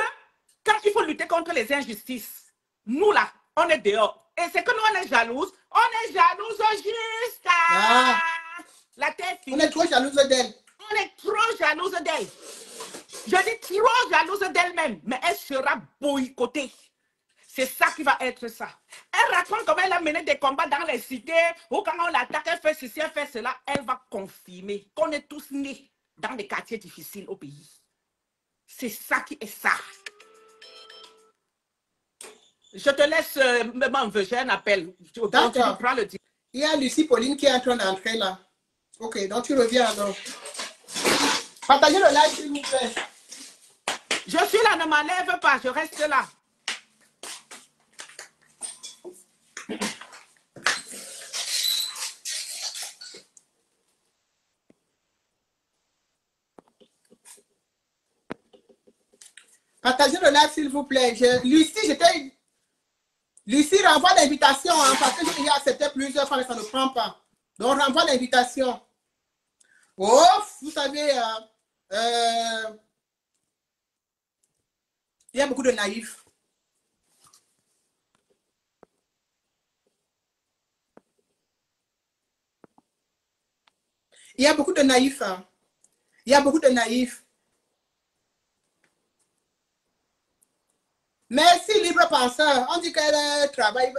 quand il faut lutter contre les injustices, nous, là, on est dehors. Et c'est que nous, on est jalouse. On est jalouse jusqu'à la tête finie. On est trop jalouse d'elle. On est trop jalouse d'elle. Je dis trop jalouse d'elle-même, mais elle sera boycottée. C'est ça qui va être ça. Elle raconte comment elle a mené des combats dans les cités, ou quand on l'attaque, elle fait ceci, elle fait cela. Elle va confirmer qu'on est tous nés dans des quartiers difficiles au pays. C'est ça qui est ça. Je te laisse, maman, j'ai un appel. D'accord. Prends le... Il y a Lucie Pauline qui est en train d'entrer là. Ok, donc tu reviens alors. Partagez le live s'il vous plaît. Je suis là, ne m'enlève pas, je reste là. Partagez le live s'il vous plaît. Lucie, j'étais... Lucie, renvoie l'invitation, hein, parce que j'ai déjà accepté plusieurs fois, mais ça ne prend pas. Donc, renvoie l'invitation. Oh, vous savez, il y a beaucoup de naïfs. Il y a beaucoup de naïfs. Hein. Il y a beaucoup de naïfs. Merci, libre penseur. On dit qu'elle travaille.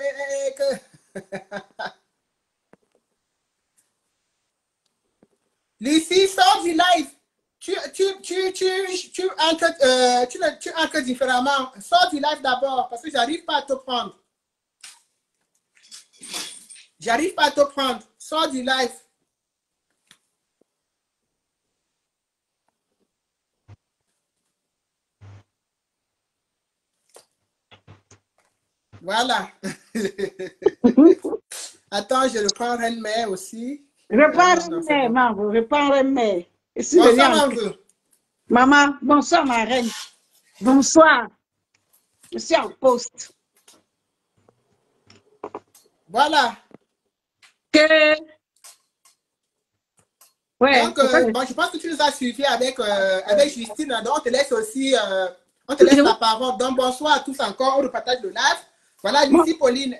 Lucie, sors du live. Tu entres différemment. Sors du live d'abord parce que j'arrive pas à te prendre. J'arrive pas à te prendre. Sors du live. Voilà. Attends, je reprends Reine-Mère aussi. Reprends Reine-Mère, maman. Reprends Reine-Mère. Bonsoir, maman. Maman, bonsoir, ma reine. Bonsoir. Je suis en poste. Voilà. Que... Ouais, donc, bon, je pense que tu nous as suivis avec Justine. Donc, on te laisse aussi on te laisse la parole. Donc, bonsoir à tous encore. On repartage le live. Voilà, Lucie Pauline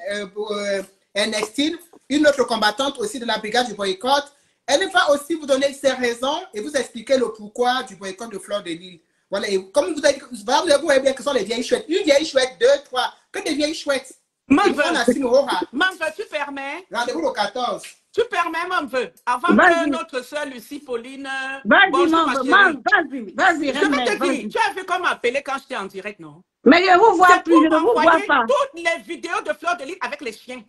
Ernestine, une autre combattante aussi de la brigade du boycott. Elle va aussi vous donner ses raisons et vous expliquer le pourquoi du boycott de Fleur de Lys. Voilà, et comme vous voyez bien que ce sont les vieilles chouettes. Une vieille chouette, 2, 3, que des vieilles chouettes. Maman, tu permets? Rendez-vous le 14. Tu permets, maman, avant que notre soeur Lucie Pauline... Vas-y, maman, vas-y, je vais te dire, tu as vu comment m'appeler quand j'étais en direct, non? Mais je vous vois plus, je ne vous vois pas. Toutes les vidéos de Fleur de Lys avec les chiens.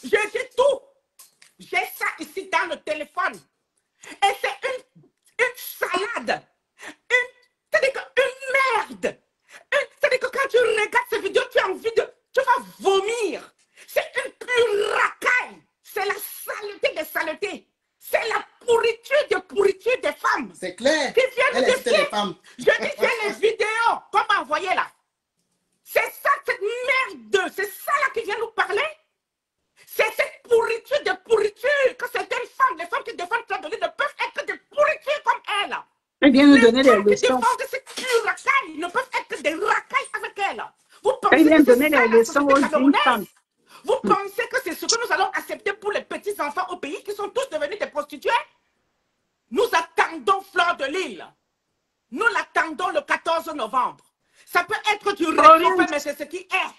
J'ai tout. J'ai ça ici dans le téléphone. Et c'est une salade. C'est-à-dire une merde. C'est-à-dire que quand tu regardes ces vidéos, tu as envie de... Tu vas vomir. C'est une pure racaille. C'est la saleté des saletés. C'est la pourriture des femmes. C'est clair. Qui viennent de les femmes. Je dis c'est les vidéos qu'on m'a envoyées là. C'est ça, cette merde. C'est ça là qui vient nous parler. C'est cette pourriture de pourriture que certaines femmes, les femmes qui défendent Fleur de Lys ne peuvent être que des pourritures comme elle. Elle vient nous donner des leçons. Les leçons. femmes qui défendent cette pure racaille ne peuvent être que des racailles avec elle. Vous Elle vient pensez que donner c'est ça des la leçons société aux jeunes camerounaise? femmes. Vous pensez que c'est ce que nous allons accepter pour les petits-enfants au pays qui sont tous devenus des prostituées? Nous attendons Fleur de Lys. Nous l'attendons le 14 novembre. Ça peut être du réchauffé, mais c'est ce qui est.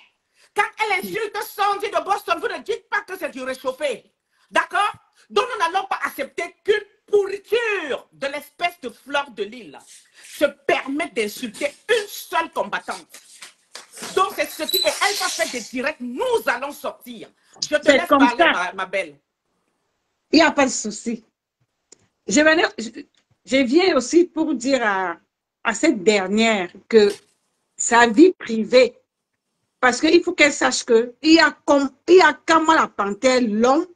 Quand elle insulte Sandy de Boston, vous ne dites pas que c'est du réchauffé. D'accord? Donc nous n'allons pas accepter qu'une pourriture de l'espèce de Fleur de Lys se permette d'insulter une seule combattante. Donc c'est ce qui est. Elle va faire des directs, nous allons sortir. Je te laisse parler, ma belle. Il n'y a pas de souci. Je viens aussi pour dire à cette dernière que sa vie privée, parce qu'il faut qu'elle sache qu'il y a comment la panthère l'homme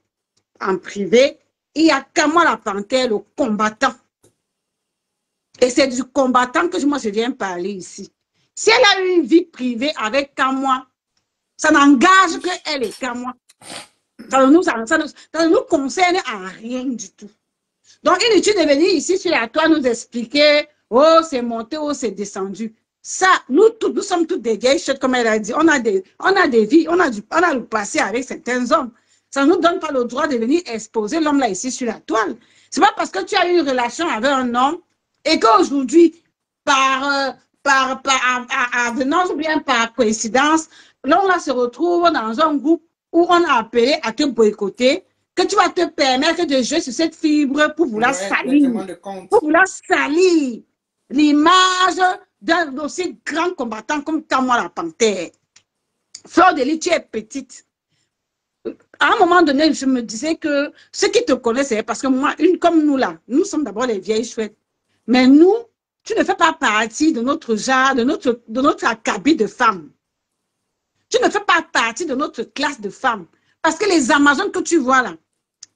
en privé, il y a comment la panthère le combattant. Et c'est du combattant que moi je viens parler ici. Si elle a eu une vie privée avec Kamwa, ça n'engage qu'elle est Kamwa. Ça ne nous concerne en rien du tout. Donc, inutile de venir ici sur la toile nous expliquer, oh, c'est monté, oh, c'est descendu. Ça, nous sommes toutes des vieilles chutes, comme elle a dit. On a des vies, on a le passé avec certains hommes. Ça ne nous donne pas le droit de venir exposer l'homme là ici sur la toile. C'est pas parce que tu as eu une relation avec un homme et qu'aujourd'hui, par avenance ou bien par coïncidence, l'homme là se retrouve dans un groupe où on a appelé à te boycotter, que tu vas te permettre de jouer sur cette fibre pour vouloir salir. Pour vouloir salir l'image d'un aussi grand combattant comme Kamwa la panthère. Fleur de Lys, tu es petite. À un moment donné, je me disais que ceux qui te connaissent, c'est parce que moi, comme nous là, nous sommes d'abord les vieilles chouettes. Mais nous, tu ne fais pas partie de notre genre, de notre acabit de femmes. Tu ne fais pas partie de notre classe de femmes. Parce que les Amazones que tu vois là,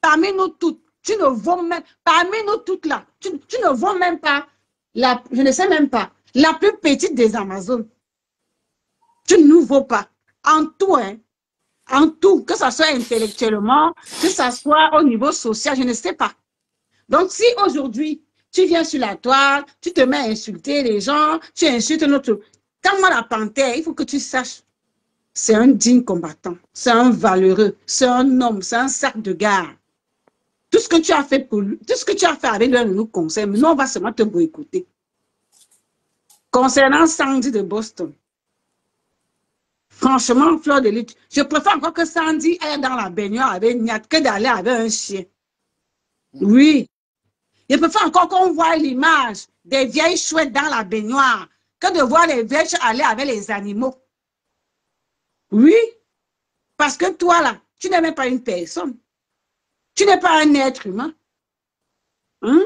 parmi nous toutes, tu ne vaux même, parmi nous toutes là, tu ne vaux même pas, je ne sais même pas, la plus petite des Amazones. Tu ne nous vaux pas. en tout, hein, en tout, que ce soit intellectuellement, que ce soit au niveau social, je ne sais pas. Donc, si aujourd'hui, tu viens sur la toile, tu te mets à insulter les gens, tu insultes notre... Quand moi, la panthère, il faut que tu saches, c'est un digne combattant, c'est un valeureux, c'est un homme, c'est un sac de gare. Tout ce que tu as fait pour lui, tout ce que tu as fait avec lui nous concerne, nous, on va seulement te boycotter. Concernant Sandy de Boston, franchement, Fleur de Lutte, je préfère encore que Sandy aille dans la baignoire avec Niat que d'aller avec un chien. Oui. Je préfère encore qu'on voit l'image des vieilles chouettes dans la baignoire que de voir les vieilles chouettes aller avec les animaux. Oui. Parce que toi, là, tu n'es même pas une personne. Tu n'es pas un être humain. Hein?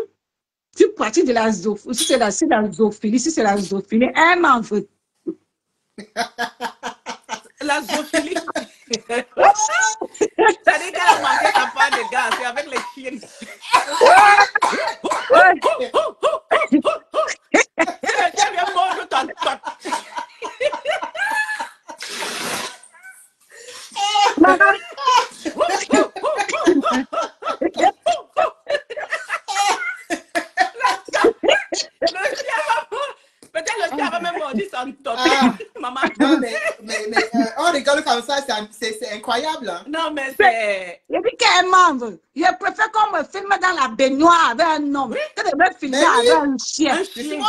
Tu pratiques de la zoophilie. Si c'est la zoophilie, si c'est la zoophilie, un membre. La zoophilie. Ça dit qu'elle a manqué sa part de gars, c'est avec les chiens. Tu viens mordre ton pote. Peut-être le chien va même mordu son top. Maman. Non, mais on rigole comme ça, c'est incroyable. Hein? Non, mais c'est... Je dis qu'elle membre. Je préfère qu'on me filme dans la baignoire avec un homme que de me filmer avec un chien.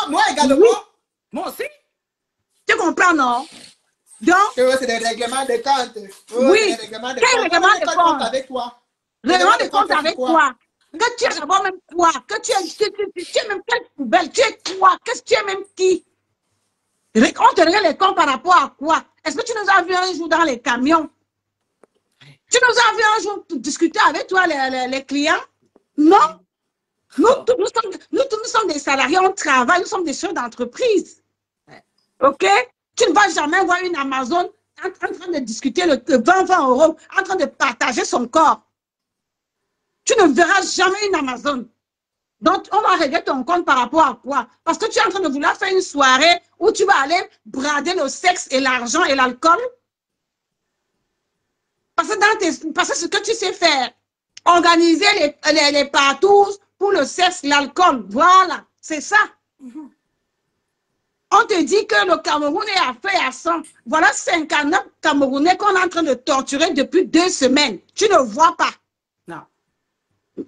Moi également. Oui. Moi aussi. Tu comprends, non? Donc, c'est des règlements de compte. Oui. Quel règlement de compte avec toi? Règlement de compte avec toi. Que tu es d'abord même quoi? Que tu es même quelle poubelle? Tu es quoi? Qu'est-ce que tu es même qui? On te règle les comptes par rapport à quoi? Est-ce que tu nous as vu un jour dans les camions? Tu nous as vu un jour discuter avec toi les clients? Non. Nous sommes des salariés, on travaille, nous sommes des chefs d'entreprise. OK? Tu ne vas jamais voir une Amazon en train de discuter le 20 euros, en train de partager son corps. Tu ne verras jamais une Amazon. Donc, on va régler ton compte par rapport à quoi? Parce que tu es en train de vouloir faire une soirée où tu vas aller brader le sexe et l'argent et l'alcool. Parce que ce que tu sais faire, organiser les partous pour le sexe, l'alcool, voilà, c'est ça. On te dit que le Cameroun est à feu et à sang. Voilà 59 Camerounais qu'on est en train de torturer depuis 2 semaines. Tu ne vois pas. Non.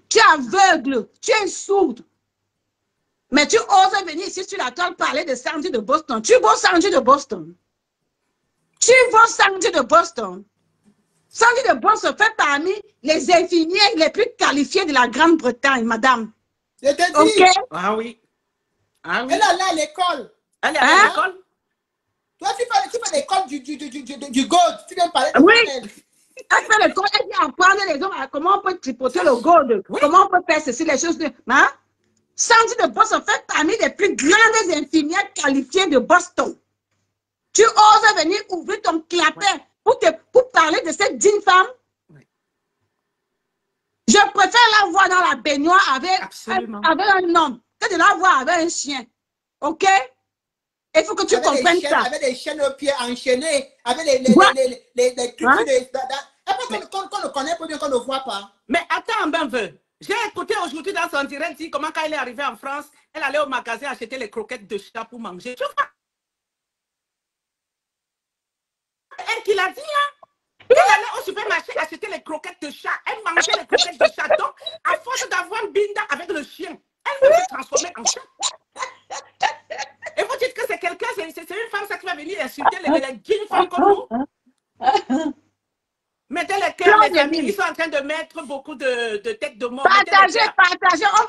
Tu es aveugle, tu es sourde. Mais tu oses venir ici sur la toile parler de Sandy de Boston. Tu vois Sandy de Boston. Tu vois Sandy de Boston. Sandy de Boston fait parmi les infirmiers les plus qualifiés de la Grande-Bretagne, madame. Je te dis. Okay? Ah oui. Ah oui. Elle est là à l'école. Elle est à l'école? Toi, tu fais l'école du gold. Tu viens parler de oui. elle. Elle fait l'école, elle vient apprendre les gens comment on peut tripoter le gold, oui. Comment on peut faire ceci, les choses. Hein? Sandy de Boston fait parmi les plus grandes infirmières qualifiées de Boston. Tu oses venir ouvrir ton clapet pour parler de cette digne femme? Oui. Je préfère la voir dans la baignoire avec un homme que de la voir avec un chien. OK? Il faut que tu comprennes ça. Avec des chaînes aux pieds enchaînés, avec les trucs qu'on ne connaît pas bien, qu'on ne voit pas. Mais attends un peu. J'ai écouté aujourd'hui dans son direct comment quand elle est arrivée en France, elle allait au magasin acheter les croquettes de chat pour manger. Tu vois? Elle qui l'a dit, hein? Elle allait au supermarché acheter les croquettes de chat. Elle mangeait les croquettes de chat. Donc, à force d'avoir Binda avec le chien, elle va se transformer en chat. Et vous dites que c'est quelqu'un, c'est une femme ça qui va venir insulter les dignes femmes comme nous. Mettez les cœurs, les amis, ils sont en train de mettre beaucoup de têtes de mort. Partagez.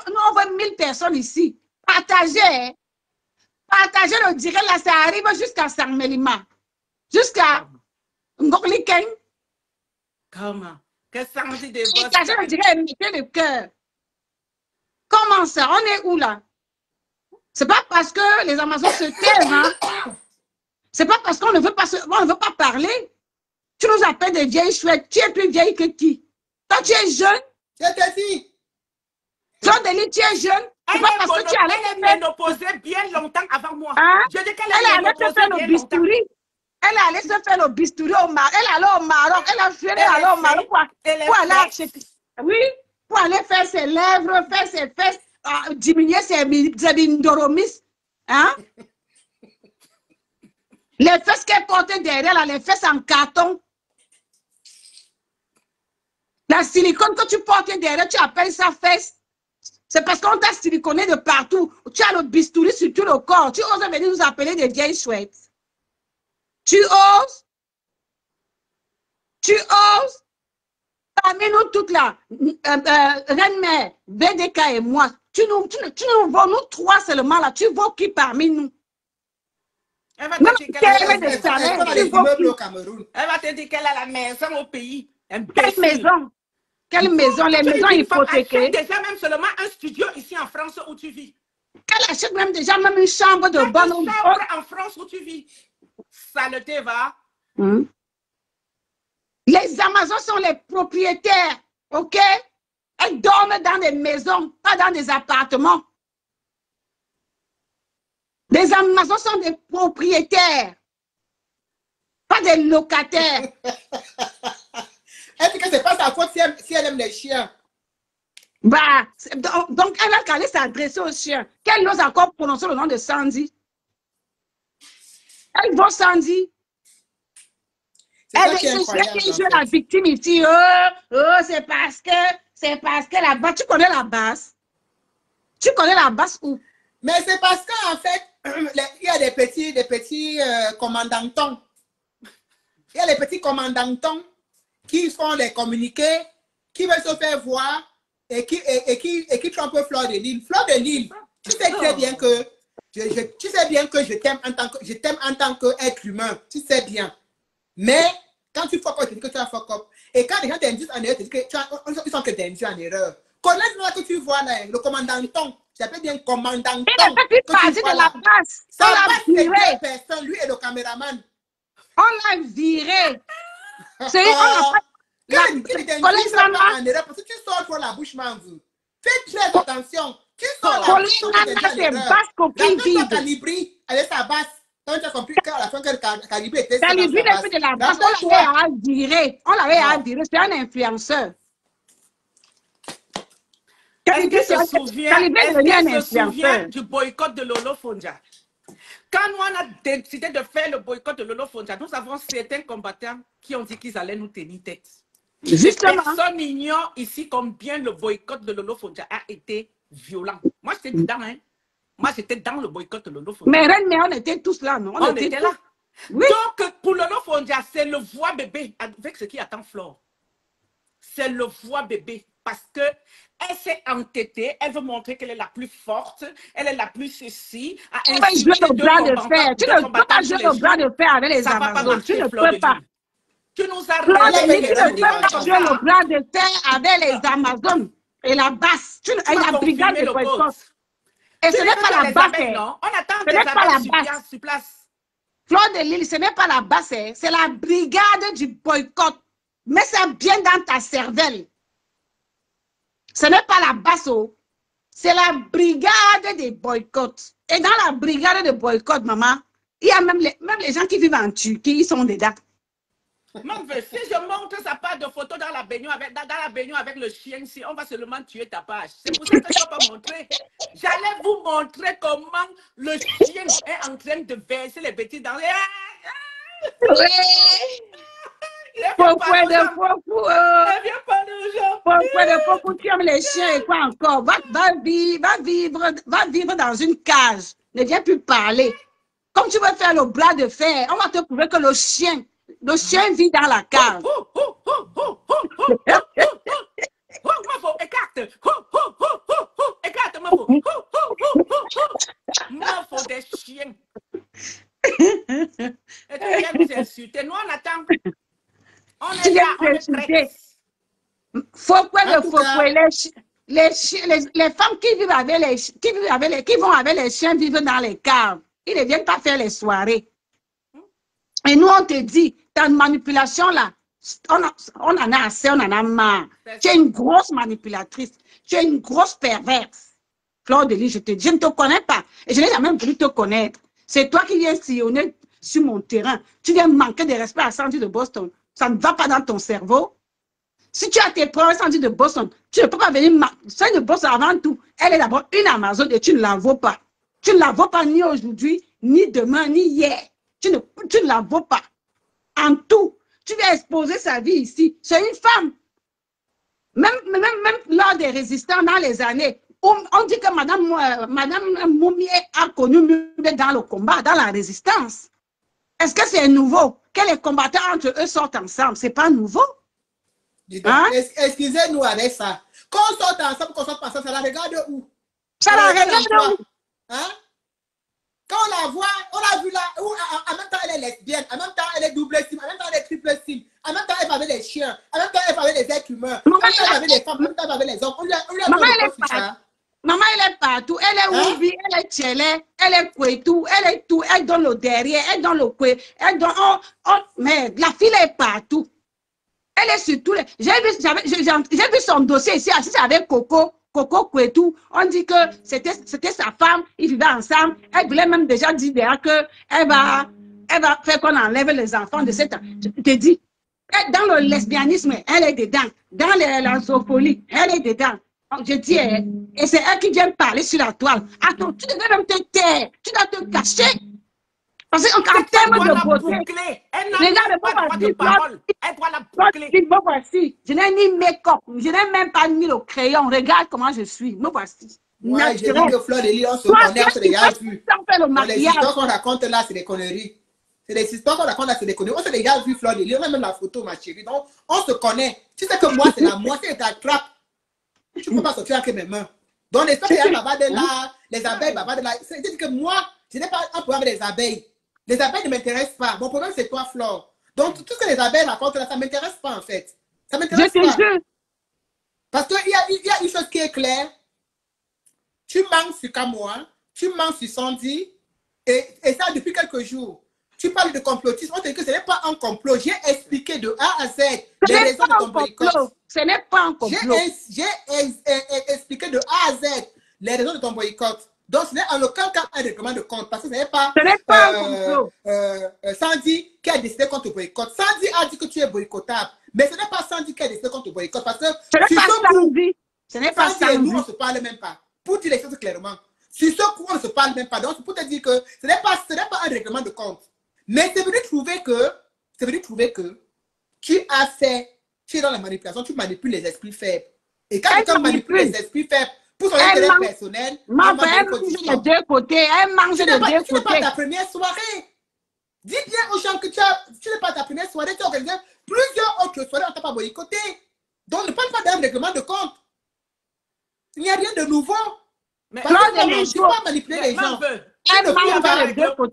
Nous, on voit 1000 personnes ici. Partagez. Partagez le direct, là, ça arrive jusqu'à Saint-Mélima. Jusqu'à Ngokliken. Comment? Que Sandy de Boston. Partagez le direct, mettez le cœur. Comment ça? On est où, là? C'est pas parce que les Amazones se taisent, hein? C'est pas parce qu'on ne veut pas parler. Tu nous appelles des vieilles chouettes. Tu es plus vieille que qui? Toi, tu es jeune. Je te dis. Fleur de Lutte, tu es jeune. C'est pas parce que tu allais elle est ménopausée bien longtemps avant moi. Hein? Je dis qu'elle est ménopausée bien longtemps. Elle est allée se faire le bistouri au Maroc. Elle est allée au Maroc. Elle a fui aller au Maroc pour aller acheter. Oui, pour aller faire ses lèvres, faire ses fesses, diminuer ses bindoromis. Hein? Les fesses qu'elle portait derrière, là, les fesses en carton. La silicone que tu portais derrière, tu appelles ça fesse. C'est parce qu'on t'a siliconé de partout. Tu as le bistouri sur tout le corps. Tu oses venir nous appeler des vieilles chouettes. Tu oses? Tu oses? Parmi nous toutes là, Reine-Mère, BDK et moi, tu nous vaux, nous trois seulement là, tu vaux qui parmi nous? Elle va te dire qu'elle a la maison au pays. Quelle maison? Quelle maison? Les maisons hypothéquées. Déjà même seulement un studio ici en France où tu vis. Qu'elle achète même déjà même une chambre de bonne. Une chambre en France où tu vis. Saleté va. Les Amazones sont les propriétaires, ok? Elles dorment dans des maisons, pas dans des appartements. Les Amazones sont des propriétaires, pas des locataires. Est-ce que c'est pas sa faute si elle aime les chiens? Bah, donc elle a qu'à aller s'adresser aux chiens. Qu'elle ose encore prononcer le nom de Sandy. Elle va Sandy. Elle qui joue la victime ici. C'est parce que la basse. Tu connais la basse? Tu connais la basse où? Mais c'est parce qu'en fait, il y a des petits commandantons. Il y a des petits commandantons qui font des communiqués, qui veulent se faire voir et qui trompent Fleur de Lille. Fleur de Lille, tu sais très bien que je t'aime en tant qu'être humain. Tu sais bien. Mais quand tu fuck up, tu dis que tu as fuck up. Et quand les gens t'induisent en erreur, tu dis que ils sont que t'induisent en erreur. Connais-moi que tu vois là, le commandanton. J'appelle bien commandanton. Il n'a pas pu parler de la base. Ça passe c'est deux personnes, lui et le caméraman. On l'a viré. C'est parce que tu sors pour la bouche mangue. Fais très attention. Tu sors la bouche mangue. C'est basse coquille vide. Calibri avec sa basse. Donc tu as compris qu'à la fin que Calibri était Calibri n'est plus de la basse. On l'avait à virer. On l'avait à virer. C'est un influenceur. Est-ce que se souvient du boycott de Lolo Fonja? Quand nous on a décidé de faire le boycott de Lolo Fonja, nous avons certains combattants qui ont dit qu'ils allaient nous tenir tête. Justement. Personne n'ignore ici combien le boycott de Lolo Fonja a été violent. Moi, j'étais dedans, hein. Moi, j'étais dans le boycott de Lolo Fonja. Mais Reine, on était tous là, non? On était là. Oui. Donc, pour Lolo Fonja, c'est le voix bébé avec ce qui attend Flore. C'est le voix bébé parce que elle s'est entêtée, elle veut montrer qu'elle est la plus forte, elle est la plus ceci. Elle va jouer le bras de fer. Tu ne peux pas jouer le bras de fer avec les Amazones. Tu ne peux pas. Tu nous as tu ne peux pas jouer le bras de fer avec les Amazones et la basse. Et la brigade de boycott. Et ce n'est pas la basse. On attend ce n'est pas la basse. Sur place. Fleur de Lille, ce n'est pas la basse, c'est la brigade du boycott. Mets ça bien dans ta cervelle. Ce n'est pas la basse, c'est la brigade des boycotts. Et dans la brigade de boycott, maman, il y a même les gens qui vivent en Turquie, ils sont dedans. Si je montre sa page de photo dans la baignoire avec le chien, si on va seulement tuer ta page. C'est pour ça que je ne peux pas montrer. J'allais vous montrer comment le chien est en train de verser les bêtises dans les... Pourquoi de faux, tu aimes les chiens et quoi encore? Va vivre dans une cage. Ne viens plus parler. Comme tu veux faire le bras de fer, on va te prouver que le chien vit dans la cage. Écarte. Écarte, Mafo des chiens. Et tu viens nous insulter. Nous, on attend. On est là, on est prêts. Les femmes qui vivent avec qui vont avec les chiens vivent dans les caves. Ils ne viennent pas faire les soirées. Et nous, on te dit, ta manipulation là, on en a assez, on en a marre. Tu es une grosse manipulatrice. Tu es une grosse perverse. Fleur de Lille, je ne te connais pas. Et je n'ai jamais voulu te connaître. C'est toi qui viens sillonner sur mon terrain. Tu viens manquer de respect à Sandy de Boston. Ça ne va pas dans ton cerveau. Si tu as tes preuves Sandy de Boston, tu ne peux pas venir. Sandy de Boston, avant tout, elle est d'abord une Amazon et tu ne la vaux pas. Tu ne la vaux pas ni aujourd'hui, ni demain, ni hier. Tu ne la vaux pas. En tout, tu viens exposer sa vie ici. C'est une femme. Même lors des résistants dans les années, on dit que Madame Moumié a connu Mumbe dans le combat, dans la résistance. Est-ce que c'est nouveau que les combattants entre eux sortent ensemble? Ce n'est pas nouveau. Hein? Excusez-nous avec ça. Quand on sort ensemble, qu'on sort pas ensemble, ça la regarde où? Ça la regarde où? Hein? Quand on la voit, on l'a vu là, où en même temps elle est lesbienne, en même temps elle est double cible, en même temps elle est triple cible, en même temps elle va avec les chiens, en même temps elle va avec les êtres humains, en même temps elle va avec les femmes, en même temps elle va avec les hommes. Maman, elle est partout. Elle est Oubi, elle est Tchélé, elle est Kouetou, elle est tout. Elle donne le derrière, elle donne le Koué, elle donne. Mais la fille est partout. Elle est sur tous les. J'ai vu son dossier ici, assis avec Coco Kouetou. On dit que c'était sa femme, ils vivaient ensemble. Elle voulait même déjà dire derrière qu'elle va faire qu'on enlève les enfants de cette. Je te dis, dans le lesbianisme, elle est dedans. Dans la zoophobie, elle est dedans. Je dis, et c'est elle qui vient parler sur la toile. Attends, tu devais même te taire, tu dois te cacher. Parce qu'en termes de beauté, regarde, elle doit la boucler. Me voici, je n'ai ni make-up, je n'ai même pas mis le crayon. Regarde comment je suis, me voici. Ouais, j'ai vu que Fleur de Lys, on se connaît, on se déjà vu. Les histoires qu'on raconte là, c'est des conneries. C'est des histoires qu'on raconte là, c'est des conneries. On s'est déjà vu Fleur de Lys, on a même la photo, ma chérie. Donc, on se connaît. Tu sais que moi, c'est la moitié de ta trappe. Tu ne peux pas sortir avec mes mains. Donc, les gens qui de là, les abeilles de là, c'est-à-dire que moi, je n'ai pas un problème avec les abeilles. Les abeilles ne m'intéressent pas. Mon problème, c'est toi, Flore. Donc, tout ce que les abeilles racontent là, ça ne m'intéresse pas, en fait. Ça ne m'intéresse pas. Parce qu'il y a une chose qui est claire. Tu manques sur Kamoa, tu manques sur Sandy, et ça depuis quelques jours. Tu parles de complotisme, on te dit que ce n'est pas un complot. J'ai expliqué de A à Z les raisons de ton boycott. Ce n'est pas un complot. J'ai expliqué de A à Z les raisons de ton boycott. Donc, ce n'est en aucun cas un règlement de compte, parce que ce n'est pas, un complot. Sandy qui a décidé contre le boycott. Sandy a dit que tu es boycottable, mais ce n'est pas Sandy qui a décidé contre le boycott, parce que ce n'est pas Sandy. Ce n'est pas Sandy. Nous, on ne se parle même pas. Pour dire les choses clairement. Sur ce coup, on ne se parle même pas. Donc, pour te dire que ce n'est pas un règlement de compte. Mais c'est venu trouver que tu es dans la manipulation, tu manipules les esprits faibles. Et quand quelqu'un manipule les esprits faibles pour son intérêt personnel, elle mange de deux côtés, elle mange de deux côtés. Tu n'es pas ta première soirée. Dis bien aux gens que tu n'es pas ta première soirée, tu as organisé plusieurs autres soirées, on ne t'a pas boycotté. Donc, ne parle pas d'un règlement de compte. Il n'y a rien de nouveau. Mais tu ne peux pas manipuler les gens.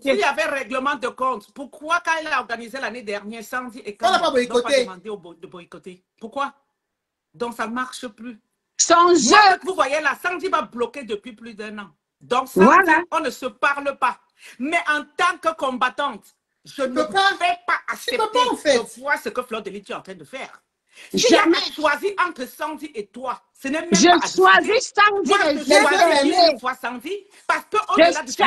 S'il y avait règlement de compte, pourquoi quand elle a organisé l'année dernière, Sandy et quand on n'a pas boycotté. Demandé de boycotter? Pourquoi? Donc ça ne marche plus. Son jeu. Vous voyez là, Sandy m'a bloqué depuis plus d'1 an. Donc Sandy, voilà. On ne se parle pas. Mais en tant que combattante, je ne vais pas accepter de voir ce que Fleur de Lys est en train de faire. Jamais choisi entre Sandy et toi. Ce n'est même pas. Je choisis Sandy. Moi, je choisis une fois Sandy parce qu'au-delà de ça,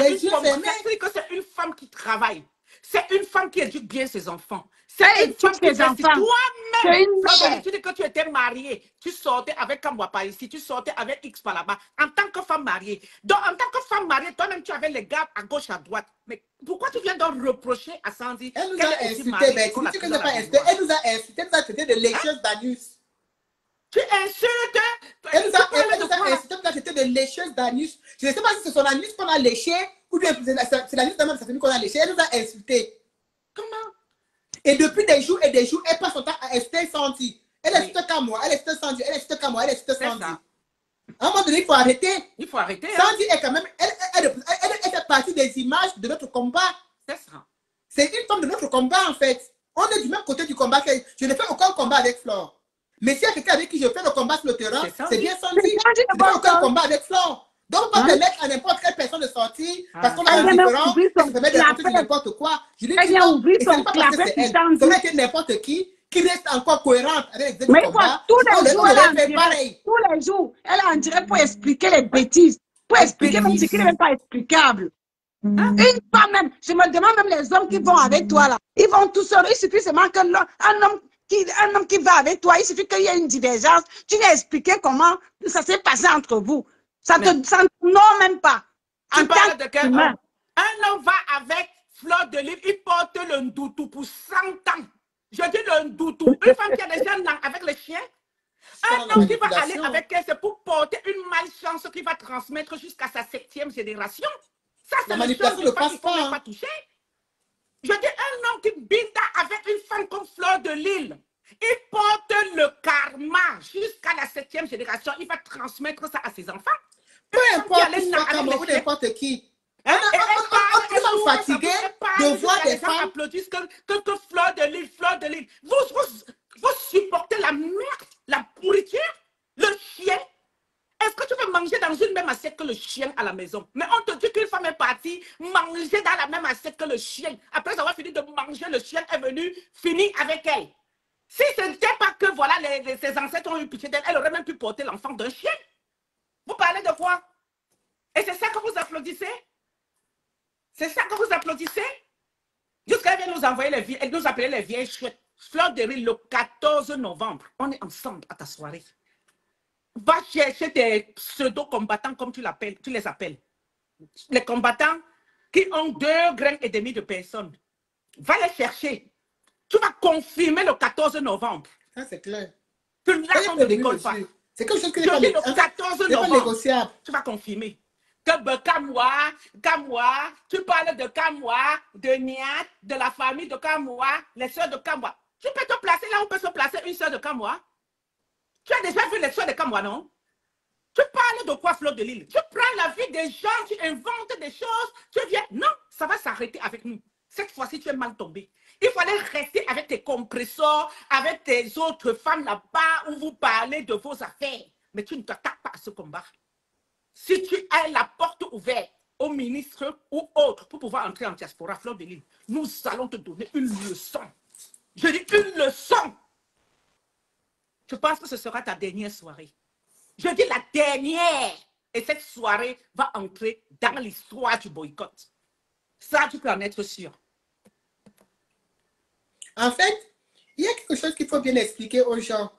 c'est une femme qui travaille. C'est une femme qui éduque bien ses enfants. C'est une femme qui investit toi-même. Tu dis que tu étais mariée. Tu sortais avec Kamwapa ici. Tu sortais avec X par là-bas. En tant que femme mariée. Donc, en tant que femme mariée, toi-même, tu avais les gars à gauche, à droite. Mais pourquoi tu viens donc reprocher à Sandy? Elle nous a insultés. Elle nous a insultés. Elle nous a traité de lécheuse d'anus. Tu insultes. Elle nous a insultés. Elle nous a traité de lécheuse d'anus. Je ne sais pas si c'est son anus qu'on a léché ou bien c'est l'anus de sa famille qu'on a léché. Elle nous a insultés. Comment? Et depuis des jours et des jours, elle passe son temps à insulter Sandy. Elle insulte Kamoa, elle insulte Sandy, elle insulte Kamoa, elle insulte Sandy. À un moment donné, il faut arrêter. Il faut arrêter. Sandy est quand même, elle fait partie des images de notre combat. C'est ça. C'est une femme de notre combat, en fait. On est du même côté du combat. Je ne fais aucun combat avec Flore. Mais s'il y a quelqu'un avec qui je fais le combat sur le terrain, c'est bien Sandy. Je ne fais aucun combat avec Flore. Donc, on ne peut pas permettre à n'importe quelle personne de sortir parce qu'on a une différence, elle se permet de raconter n'importe quoi. Je lui dis non, et ce n'est pas parce que c'est elle. Ça aurait été n'importe qui reste encore cohérente avec les combats. Tous les jours, elle en dirait pour expliquer les bêtises, pour expliquer même ce qui n'est même pas explicable. Une femme même, je me demande même les hommes qui vont avec toi là, ils vont tout seuls. Il suffit seulement qu'un homme qui va avec toi, il suffit qu'il y ait une divergence. Tu lui as expliqué comment ça s'est passé entre vous. Ça non, même pas. Tu parles de quel homme? Un homme va avec Fleur de Lys, il porte le ndoutou pour 100 ans. Je dis le ndoutou. Une femme qui a déjà avec le chien, un homme qui va aller avec elle, c'est pour porter une malchance qui va transmettre jusqu'à sa 7e génération. Ça, c'est la manipulation ne passe pas toucher. Je dis un homme qui binda avec une femme comme Fleur de Lys, il porte le karma jusqu'à la 7e génération. Il va transmettre ça à ses enfants. Peu importe ou n'importe qui. On est fatigué de voir des femmes applaudissent que Fleur de Lys, Fleur de Lys. Vous supportez la merde, la pourriture, le chien. Est-ce que tu peux manger dans une même assiette que le chien à la maison? Mais on te dit qu'une femme est partie manger dans la même assiette que le chien. Après avoir fini de manger, le chien est venu finir avec elle. Si ce n'était pas que voilà, ses ancêtres ont eu pitié d'elle, elle aurait même pu porter l'enfant d'un chien. Vous parlez de quoi? Et c'est ça que vous applaudissez? C'est ça que vous applaudissez? Jusqu'à elle vient nous envoyer elle nous appelait les vieilles chouettes. Fleur de Lys, le 14 novembre, on est ensemble à ta soirée. Va chercher tes pseudo-combattants comme tu les appelles. Les combattants qui ont 2,5 grains de personnes. Va les chercher. Tu vas confirmer le 14 novembre. Ça, c'est clair. Là, on ne décolle pas. C'est quelque chose que le 14 novembre, négociable. tu vas confirmer. Que Kamoa, tu parles de Kamoa, de Niat, de la famille de Kamoa, les soeurs de Kamoa. Tu peux te placer là où peut se placer une soeur de Kamoa? Tu as déjà vu les soeurs de Kamoa, non? Tu parles de quoi, Fleur de Lys? Tu prends la vie des gens, tu inventes des choses, tu viens. Non, ça va s'arrêter avec nous. Cette fois-ci, tu es mal tombé. Il fallait rester avec tes compresseurs, avec tes autres femmes là-bas où vous parlez de vos affaires. Mais tu ne t'attaques pas à ce combat. Si tu as la porte ouverte aux ministres ou autres pour pouvoir entrer en diaspora, Fleur de Lys, nous allons te donner une leçon. Je dis une leçon. Je pense que ce sera ta dernière soirée. Je dis la dernière. Et cette soirée va entrer dans l'histoire du boycott. Ça, tu peux en être sûr. En fait, il y a quelque chose qu'il faut bien expliquer aux gens.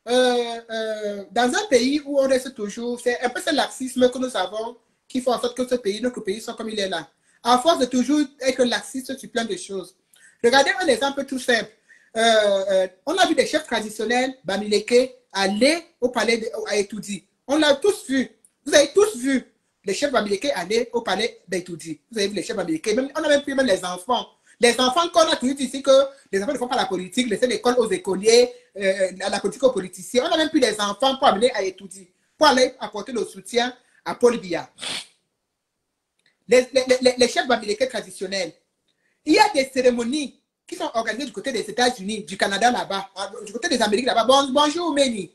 Dans un pays où on reste toujours, c'est un peu ce laxisme que nous avons qui fait en sorte que notre pays soit comme il est là. À force de toujours être laxiste sur plein de choses. Regardez un exemple tout simple. On a vu des chefs traditionnels, Bamileke, aller au palais à Etoudi. On l'a tous vu. Vous avez tous vu les chefs Bamileke aller au palais d'Etoudi. Vous avez vu les chefs Bamileke. On a même pris les enfants. Les enfants qu'on a toujours dit ici que les enfants ne font pas la politique, laisser l'école aux écoliers, la politique aux politiciens. On a même pris les enfants pour amener à Etoudi, pour aller apporter le soutien à Paul Biya. Les chefs Bamileke traditionnels. Il y a des cérémonies qui sont organisées du côté des États-Unis, du Canada là-bas, du côté des Amériques là-bas. Bonjour, Méni.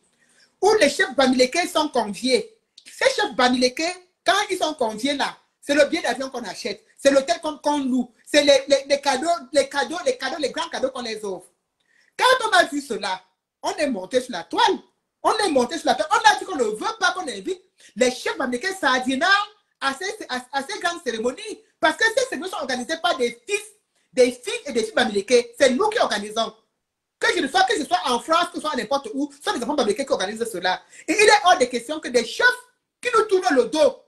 Où les chefs Bamileke sont conviés. Ces chefs Bamileke, quand ils sont conviés là, c'est le billet d'avion qu'on achète, c'est l'hôtel qu'on loue, c'est les cadeaux, les grands cadeaux qu'on les offre. Quand on a vu cela, on est monté sur la toile. On est monté sur la toile. On a dit qu'on ne veut pas qu'on invite les chefs Bamileke Sadina à ces grandes cérémonies. Parce que ces cérémonies sont organisées par des filles et des filles Bamileke. C'est nous qui organisons. Que je sois en France, que ce soit n'importe où, ce sont des enfants Bamileke qui organisent cela. Et il est hors de question que des chefs qui nous tournent le dos,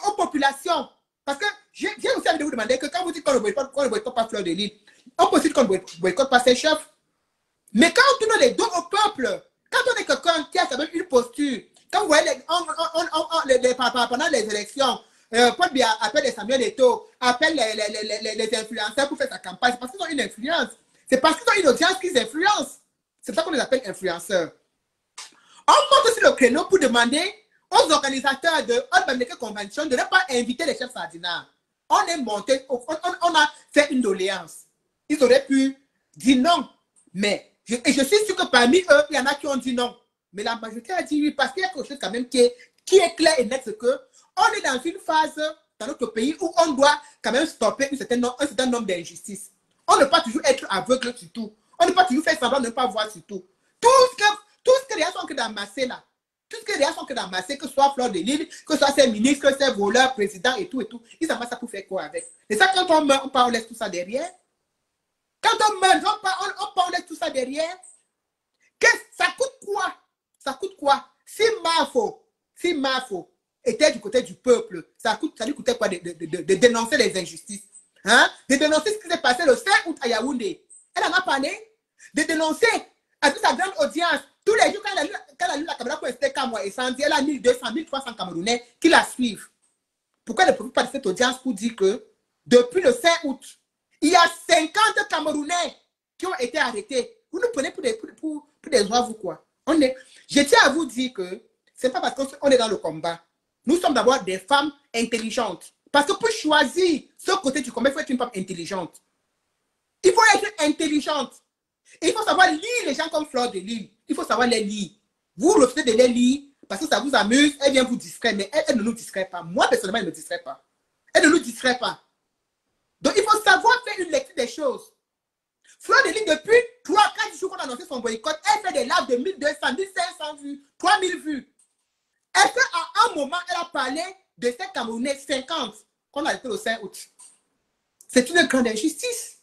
aux populations. Parce que j'ai aussi envie de vous demander que quand vous dites qu'on ne boycotte pas Fleur de Lys, on peut dire qu'on ne boycotte pas ses chefs. Mais quand on tourne les dos au peuple, quand on est quelqu'un qui a quand même une posture, quand vous voyez pendant les élections, Paul Biya appelle les Samuel Eto'o, appelle les influenceurs pour faire sa campagne, c'est parce qu'ils ont une influence. C'est parce qu'ils ont une audience qu'ils influencent. C'est ça qu'on les appelle influenceurs. On monte aussi le créneau pour demander aux organisateurs de All Bamileke Convention de ne pas inviter les chefs Sadina. On est monté, on a fait une doléance. Ils auraient pu dire non. Mais, je suis sûr que parmi eux, il y en a qui ont dit non. Mais la majorité a dit oui, parce qu'il y a quelque chose quand même qui est clair et net, c'est qu'on est dans une phase dans notre pays où on doit quand même stopper un certain nombre d'injustices. On ne peut pas toujours être aveugle sur tout. On ne peut pas toujours faire semblant de ne pas voir sur tout. Tout ce que les gens sont en train d'amasser là, Tout ce que les gens sont que d'amassés, que ce soit Fleur de Lille, que ce soit ses ministres, que ses voleurs, présidents et tout, ils amassent ça pour faire quoi avec? Et ça, quand on meurt, on laisse tout ça derrière. Quand on meurt, on laisse tout ça derrière. Ça coûte quoi? Ça coûte quoi? Si Mafo était du côté du peuple, ça lui coûtait quoi de dénoncer les injustices? Hein? De dénoncer ce qui s'est passé le 5 août à Yaoundé. Elle en a parlé. De dénoncer à toute sa grande audience. Tous les jours, quand elle a lu la caméra pour rester Kamwa et Sandy, elle a 1200, 1300 Camerounais qui la suivent. Pourquoi elle ne profite pas de cette audience pour dire que depuis le 5 août, il y a 50 Camerounais qui ont été arrêtés? Vous nous prenez pour des oies, vous quoi? Je tiens à vous dire que ce n'est pas parce qu'on est dans le combat. Nous sommes d'abord des femmes intelligentes. Parce que pour choisir ce côté du combat, il faut être une femme intelligente. Il faut être intelligente. Et il faut savoir lire les gens comme Fleur de Lille. Il faut savoir les lire. Vous refusez de les lire parce que ça vous amuse, elle vient vous distraire, mais elle ne nous distrait pas. Moi, personnellement, elle ne me distrait pas. Elle ne nous distrait pas. Donc, il faut savoir faire une lecture des choses. Fleur de Lille, depuis 3-4 jours qu'on a annoncé son boycott, elle fait des lives de 1200, 1500 vues, 3000 vues. Est-ce qu'à un moment, elle a parlé de ces Camerounais 50 qu'on a arrêté le 5 août? C'est une grande injustice.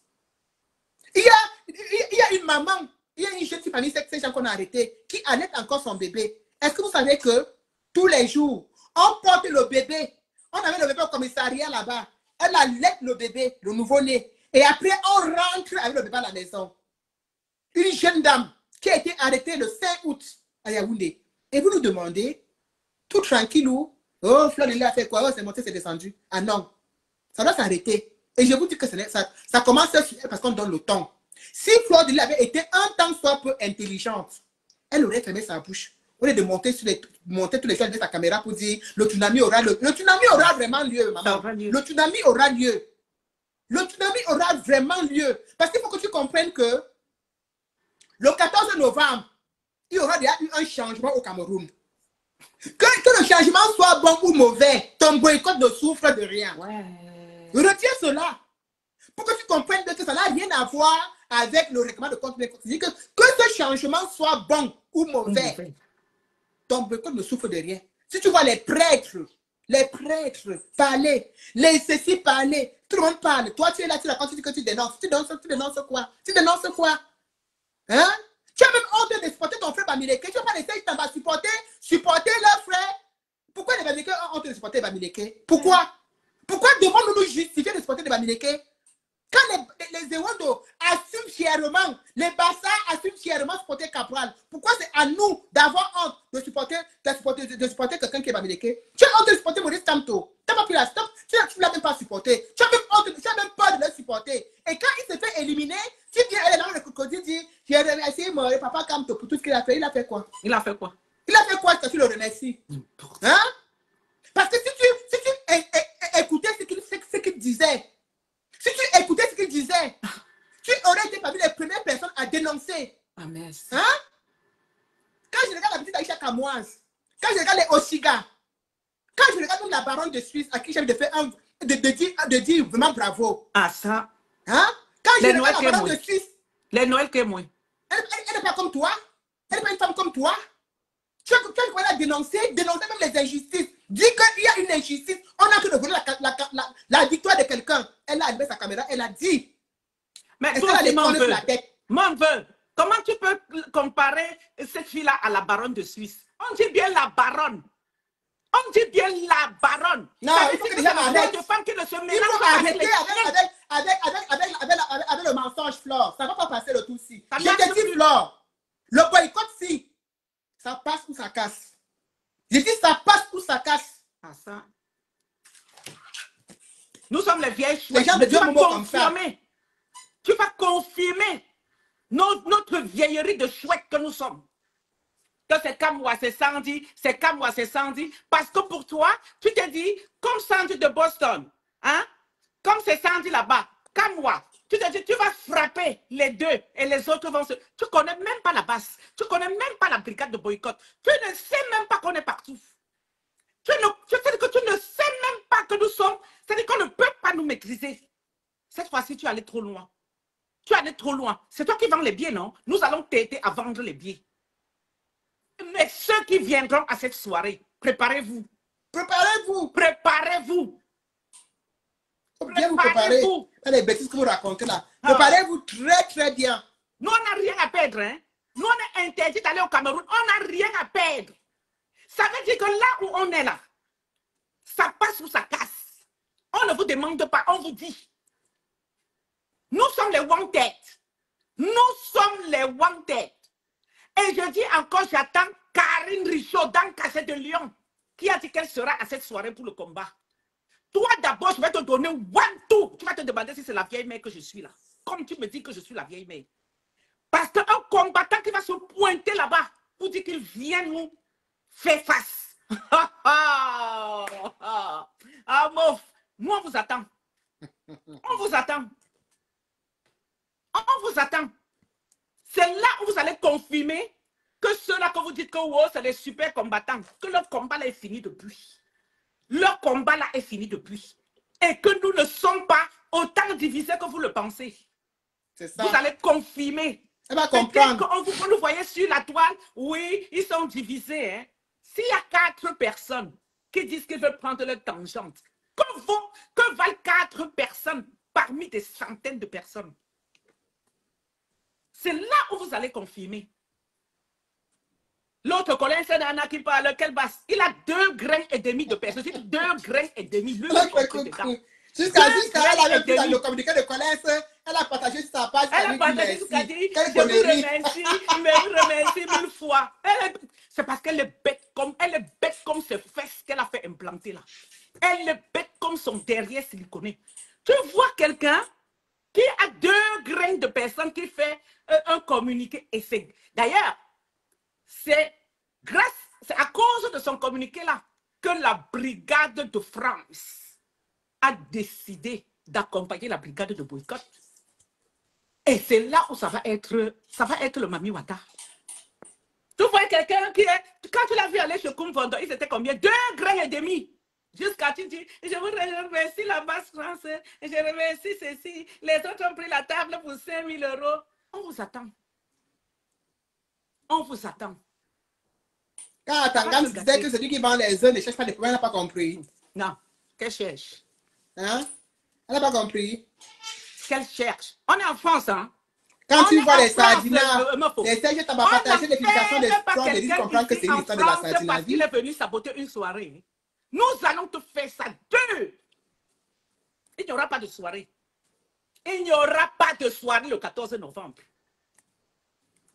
Il y a une maman, il y a une jeune fille parmi ces gens qu'on a arrêtés qui allait encore son bébé. Est-ce que vous savez que tous les jours, on porte le bébé, on avait le bébé au commissariat là-bas, elle allait le bébé, le nouveau-né, et après on rentre avec le bébé à la maison. Une jeune dame qui a été arrêtée le 5 août à Yaoundé. Et vous nous demandez, tout tranquillou, oh, Fleur de Lille a fait quoi? Oh, c'est monté, c'est descendu. Ah non, ça doit s'arrêter. Et je vous dis que ça commence parce qu'on donne le temps. Si Fleur de Lille avait été un temps soit peu intelligente, elle aurait fermé sa bouche. Au lieu de monter tous les gens avec sa caméra pour dire le tsunami aura le tsunami aura vraiment lieu, maman. Le tsunami aura lieu. Le tsunami aura vraiment lieu. Parce qu'il faut que tu comprennes que le 14 novembre, il y aura déjà eu un changement au Cameroun. Que le changement soit bon ou mauvais, ton boycott ne souffre de rien. Ouais. Retiens cela. Pour que tu comprennes que ça n'a rien à voir avec le règlement de compte. Que ce changement soit bon ou mauvais, ton boycott ne souffre de rien. Si tu vois les prêtres parler, les ceci parler, tout le monde parle. Toi, tu es là, tu racontes, tu dis que tu dénonces. Tu dénonces quoi? Tu dénonces quoi? Hein? Tu as même honte de supporter ton frère Bamileke. Tu vas pas laisser supporter leur frère. Pourquoi les Bamileke ont honte de supporter Bamileke? Pourquoi? Pourquoi devons-nous justifier de supporter les Bamileke? Quand les Ewondo assument fièrement, les Bassa assument fièrement supporter Cabral, pourquoi c'est à nous d'avoir honte de supporter quelqu'un qui est Bamileke? Tu as honte de supporter Maurice Kamto. Tu n'as pas pris la stop, tu ne l'as même pas supporté. Tu as même honte, tu as même peur de le supporter. Et quand il se fait éliminer, tu dis, elle est dans le crocodile, dit, j'ai remercié mon papa Kamto pour tout ce qu'il a fait. Il a fait quoi? Il a fait quoi? Il a fait quoi que tu le remercies? Hein? Parce que si tu écoutais ce qu'il disait, si tu écoutais ce qu'il disait, tu aurais été parmi les premières personnes à dénoncer. Ah, merci. Hein? Quand je regarde la petite Aïcha Kamoise, quand je regarde les Oshiga, quand je regarde la baronne de Suisse à qui j'ai de faire de dire vraiment bravo. Ah, ça. Hein? Quand je regarde la baronne de Suisse, les Noël que moi. Elle n'est pas comme toi. Elle n'est pas une femme comme toi. Tu as quoi à dénoncer même les injustices. Dis qu'il y a une injustice. On a que de voler la victoire de quelqu'un. Elle a allumé sa caméra, elle a dit. Mais toi aussi, mon vœu, comment tu peux comparer cette fille-là à la baronne de Suisse? On dit bien la baronne. On dit bien la baronne. Non, il faut que les gens arrêtent. De femmes qui ne se Il mélangent faut pas arrêter avec le mensonge, Flore. Ça ne va pas passer le tout si. Je te dis, Flore, le boycott, si. Ça passe ou ça casse. Je dis ça passe ou ça casse. Ah, ça. Nous sommes les vieilles chouettes. Les gens de Dieu comme ça. Tu vas confirmer notre vieillerie de chouette que nous sommes. Que c'est Kamwa, c'est Sandy, c'est Kamwa, c'est Sandy. Parce que pour toi, tu te dis, comme Sandy de Boston, hein? Comme c'est Sandy là-bas, Kamwa, tu te dis, tu vas frapper les deux et les autres vont se... Tu ne connais même pas la base. Tu ne connais même pas la brigade de boycott. Tu ne sais même pas qu'on est partout. C'est-à-dire que tu ne sais même pas que nous sommes... C'est-à-dire qu'on ne peut pas nous maîtriser. Cette fois-ci, tu es allé trop loin. Tu es allé trop loin. C'est toi qui vends les billets, non? Nous allons t'aider à vendre les billets. Mais ceux qui viendront à cette soirée, préparez-vous. Préparez-vous. Préparez-vous. Faut bien vous préparer. Dans les bêtises que vous racontez là. Préparez-vous très, très bien. Nous, on n'a rien à perdre. Hein? Nous, on est interdit d'aller au Cameroun. On n'a rien à perdre. Ça veut dire que là où on est là, ça passe ou ça casse. On ne vous demande pas, on vous dit. Nous sommes les wanted. Nous sommes les wanted. Et je dis encore, j'attends Karine Richaud dans Cachet de Lyon, qui a dit qu'elle sera à cette soirée pour le combat. Toi, d'abord, je vais te donner one two. Tu vas te demander si c'est la vieille mère que je suis là. Comme tu me dis que je suis la vieille mère. Parce qu'un combattant qui va se pointer là-bas pour dire qu'il vient nous faire face. Ah, mof, nous, on vous attend. On vous attend. On vous attend. C'est là où vous allez confirmer que ceux-là que vous dites que oh, c'est des super combattants, que leur combat là est fini depuis. Leur combat là est fini depuis. Et que nous ne sommes pas autant divisés que vous le pensez. C'est ça. Vous allez confirmer. Elle va comprendre. Quand vous le voyez sur la toile, oui, ils sont divisés. Hein. S'il y a 4 personnes qui disent qu'ils veulent prendre leur tangente, que valent 4 personnes parmi des centaines de personnes? C'est là où vous allez confirmer. L'autre collègue, c'est Nana qui parle, quelle basse. Il a 2 grains et demi de personnes. 2 grains et demi. Jusqu'à elle avait pris dans le communiqué de Collins, elle a partagé sur sa page. Elle a partagé sur sa dit, je vous remercie 1000 fois. C'est parce qu'elle est bête comme ses fesses qu'elle a fait implanter là. Elle est bête comme son derrière siliconé. Tu vois quelqu'un qui a 2 grains de personnes qui fait un communiqué et c'est. D'ailleurs, c'est à cause de son communiqué là que la brigade de France a décidé d'accompagner la brigade de boycott. Et c'est là où ça va être le Mami Wata. Tu vois quelqu'un qui est, quand tu l'as vu aller chez Kumvondo, il était combien? 2 grains et demi. Jusqu'à tu dis, je vous remercie la basse France, je remercie ceci. Les autres ont pris la table pour 5 000 €. On vous attend. On vous attend. Quand Tangam disait que celui qui vend les œufs ne cherche pas de problème, elle n'a pas compris. Non, qu'elle cherche. Hein? Elle n'a pas compris. Qu'elle cherche. On est en France, hein? Quand tu vois les sardinats, les Serge t'as partagé l'explication des gens de dire comprendre que c'est une histoire de la sardinavie. Parce qu'il est venu saboter une soirée. Nous allons te faire ça 2. Il n'y aura pas de soirée. Il n'y aura pas de soirée le 14 novembre.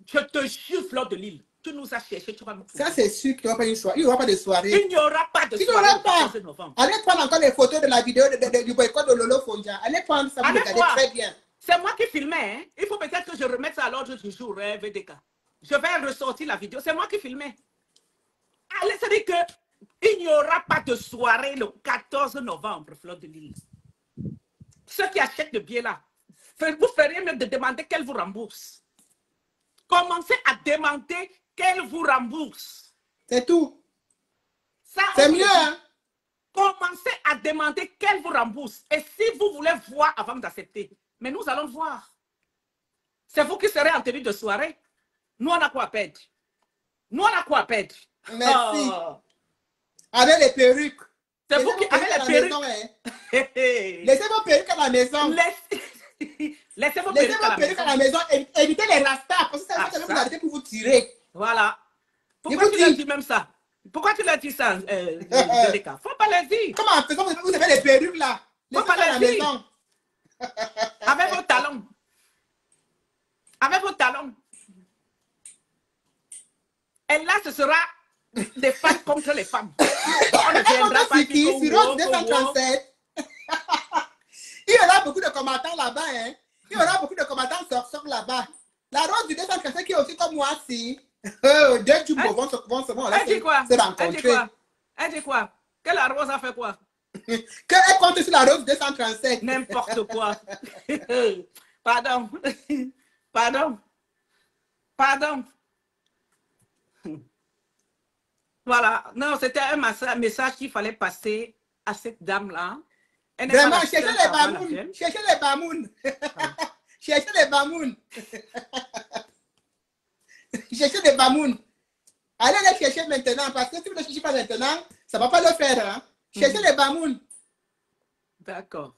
Je te jure, Fleur de Lille. Tu nous as cherché, tu vas nous trouver. Ça, c'est sûr qu'il n'y aura pas une soirée. Il n'y aura pas de soirée. Il n'y aura pas de soirée le 14 novembre. Allez prendre encore les photos de la vidéo du boycott de Lolo Fondia. Allez prendre ça, vous regardez très bien. C'est moi qui filmais. Hein? Il faut peut-être que je remette ça à l'ordre du jour, VDK. Je vais ressortir la vidéo. C'est moi qui filmais. Allez, ça dit qu'il n'y aura pas de soirée le 14 novembre, Fleur de Lille. Ceux qui achètent le billet là, vous feriez mieux de demander qu'elle vous rembourse. Commencez à demander qu'elle vous rembourse. C'est tout. C'est mieux, hein? Commencez à demander qu'elle vous rembourse. Et si vous voulez voir avant d'accepter, mais nous allons voir. C'est vous qui serez en tenue de soirée. Nous, on a quoi à perdre. Nous, on a quoi à perdre. Merci. Avec les perruques. C'est vous qui avez les perruques. Hein? Laissez vos perruques à la maison. Laissez vos perruques à la maison. Évitez les rastas. Parce que ça va vous arrêter pour vous tirer. Voilà. Pourquoi tu leur dis même ça? Pourquoi tu leur dis ça, Zéléka? Faut pas leur dire. Comment en faisant, vous avez les perruques là? Laissez à la maison. Avec vos talons. Avec vos talons. Et là, ce sera des femmes contre les femmes. On ne viendra pas sur Rose 237. Il y aura beaucoup de combattants là-bas. Hein? Il y aura beaucoup de combattants sorcières là-bas. La Rose du 237 qui est aussi comme moi, si. Deux tubes vont se rencontrer. Elle dit quoi? Que la Rose a fait quoi? Qu'elle compte sur la Rose 237. N'importe quoi. Pardon. Pardon. Pardon. Voilà. Non, c'était un message qu'il fallait passer à cette dame-là. Vraiment, cherchez les bamounes. Cherchez les bamounes. Cherchez les bamounes. Cherchez les bamounes. Allez les chercher maintenant, parce que si vous ne cherchez pas maintenant, ça ne va pas le faire. Hein. Cherchez les Bamoun. D'accord.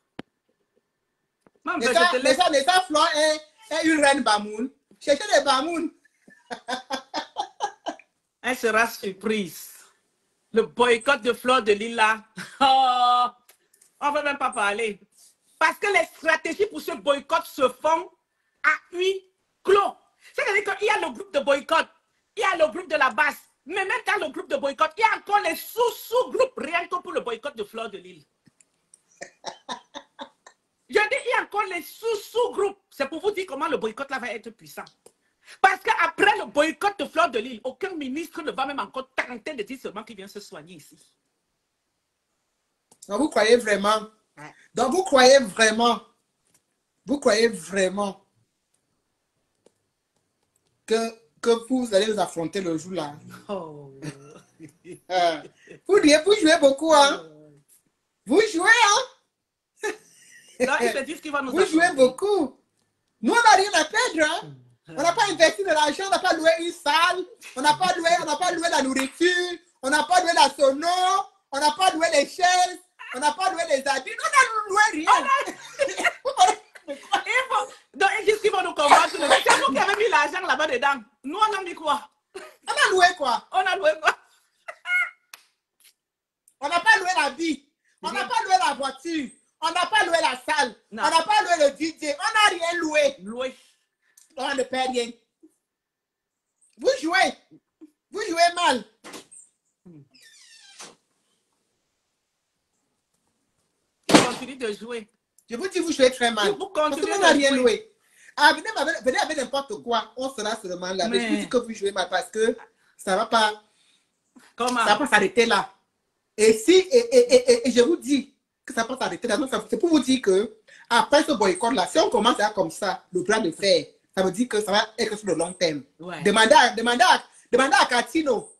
Mais ça, Flore est une reine Bamoun. Cherchez les Bamoun. Elle sera surprise. Le boycott de Fleur de Lille là. Oh, on ne va même pas parler. Parce que les stratégies pour ce boycott se font à huis clos. C'est-à-dire qu'il y a le groupe de boycott, il y a le groupe de la base, mais même dans le groupe de boycott, il y a encore les sous-groupes rien que pour le boycott de Fleur de Lille. Je dis, il y a encore les sous-groupes. C'est pour vous dire comment le boycott là va être puissant. Parce qu'après le boycott de Fleur de Lille, aucun ministre ne va même encore tenter de dire seulement qu'il vient se soigner ici. Donc vous croyez vraiment? Ouais. Donc vous croyez vraiment que vous allez nous affronter le jour là? Oh. Vous jouez beaucoup, hein? Vous jouez, hein? Là, ils se disent qu'ils vont nous Vous jouez beaucoup. Nous, on n'a rien à perdre, hein? On n'a pas investi de l'argent, on n'a pas loué une salle, on n'a pas loué la nourriture, on n'a pas loué la sono, on n'a pas loué les chaises, on n'a pas loué les habits, on n'a loué rien. Donc, ils disent qu'ils vont nous combattre. C'est vous qui avez mis l'argent là-bas dedans. Nous, on a mis quoi? On a loué quoi? On a loué quoi? On n'a pas loué la vie, on n'a pas loué la voiture, on n'a pas loué la salle, Non. on n'a pas loué le DJ, on n'a rien loué. Loué. On ne perd rien. Vous jouez mal. Ils continuent de jouer. Je vous dis, vous jouez très mal. Vous Parce continuez qu'on n'a de rien jouer. loué. Ah, venez avec n'importe quoi, on sera seulement là. Mais je vous dis que vous jouez mal parce que ça ne va pas, Comment? ça va pas s'arrêter là. Et je vous dis que ça va pas s'arrêter là. C'est pour vous dire que après ce boycott là, si on commence à comme ça, le bras de fer, ça veut dire que ça va être sur le long terme. Ouais. Demandez à Catino.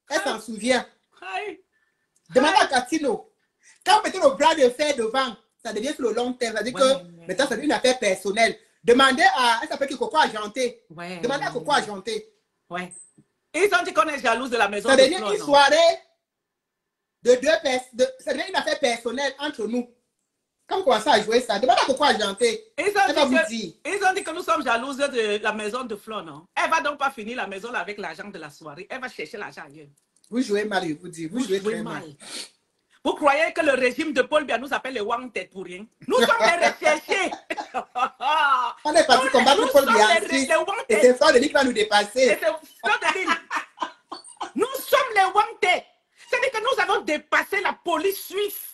Elle s'en souvient. Hi. Demandez à Catino. Quand vous mettez le bras de fer devant, ça devient sur le long terme. Ça veut dire que maintenant, c'est une affaire personnelle. Demandez à... Elle s'appelle Coco Argenté. Ouais. Demandez à Coco Argenté. Ouais. Ils ont dit qu'on est jalouse de la maison Ça de devient Flore, une non? soirée de deux personnes. Ça devient une affaire personnelle entre nous. Quand vous commencez à jouer ça, demandez à Coco Argenté. Ils Elle va vous ont, dire. ils ont dit que nous sommes jalouses de la maison de Flore, non? Elle va donc pas finir la maison là avec l'argent de la soirée. Elle va chercher l'argent ailleurs. Vous jouez mal, je vous dis. Vous jouez très mal. Vous croyez que le régime de Paul Biya nous appelle les Wanted pour rien? Nous sommes les recherchés. On est parti combattre Paul Biya. Et c'est Fleur de Lille qui va nous dépasser. Nous sommes les Wanted. C'est-à-dire que nous avons dépassé la police suisse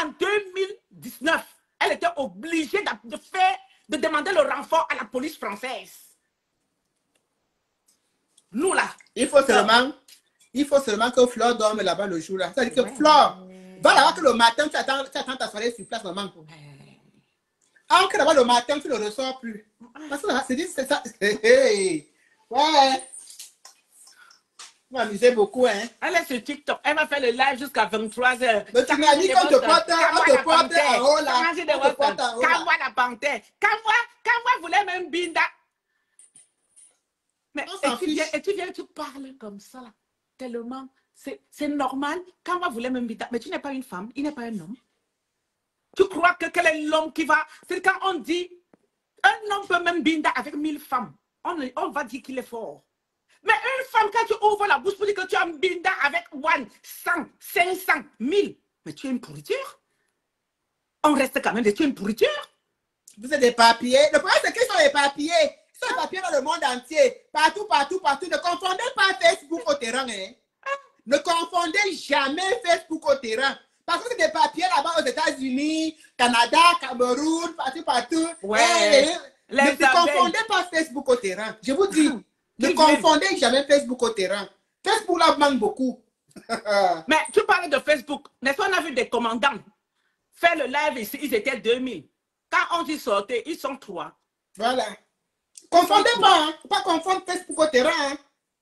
en 2019. Elle était obligée de demander le renfort à la police française. Nous là. Il faut seulement que Flore dorme là-bas le jour là. C'est-à-dire que Flore va là-bas que le matin, tu attends ta soirée sur place, maman. Ancre là-bas le matin, tu ne le ressors plus. Parce que c'est ça. Hey. Ouais. Vous m'amusez beaucoup, hein. Elle est sur TikTok. Elle va faire le live jusqu'à 23h. Mais tu m'as dit qu'on te porte en haut là. Quand moi la panthère. Quand moi voulais même Binda. Mais et tu viens, tu parles comme ça là. Tellement. C'est normal. Quand moi voulais même Binda. Mais tu n'es pas une femme. Il n'est pas un homme. Tu crois que quel est l'homme qui va. C'est quand on dit un homme peut même Binda avec 1000 femmes. On va dire qu'il est fort. Mais une femme, quand tu ouvres la bouche pour dire que tu as un binda avec 100, 500, 1000, mais tu es une pourriture. On reste quand même tu es une pourriture. Vous êtes des papiers. Le problème, c'est qu'ils sont des papiers. Ils sont des papiers dans le monde entier. Partout. Ne confondez pas Facebook au terrain. Hein. Ne confondez jamais Facebook au terrain. Parce que c'est des papiers là-bas aux États-Unis, Canada, Cameroun, partout. Ouais. Ne confondez pas Facebook au terrain. Je vous dis. Ne confondez jamais Facebook au terrain. Facebook là manque beaucoup. Mais tu parles de Facebook. N'est-ce pas, on a vu des commandants faire le live ici, ils étaient 2000. Quand on dit sortir, ils sont 3. Voilà. Confondez pas, hein. Faut pas confondre Facebook au terrain. Hein.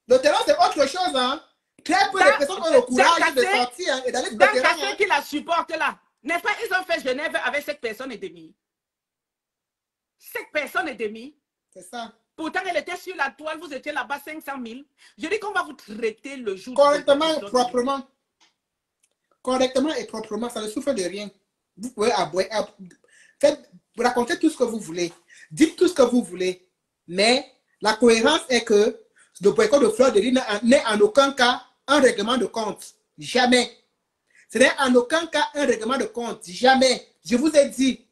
Le terrain, c'est autre chose. Hein. Très peu de personnes ont le courage de sortir hein, et d'aller sur le terrain. Ceux qui la supportent là, n'est-ce pas, ils ont fait Genève avec 7 personnes et demie. 7 personnes et demie. C'est ça. Pourtant, elle était sur la toile, vous étiez là-bas 500 000. Je dis qu'on va vous traiter le jour. Correctement, proprement. Correctement et proprement, ça ne souffre de rien. Vous pouvez raconter tout ce que vous voulez. Dites tout ce que vous voulez. Mais la cohérence est que le boycott de Fleur de Lys n'est en aucun cas un règlement de compte. Jamais. Ce n'est en aucun cas un règlement de compte. Jamais. Je vous ai dit,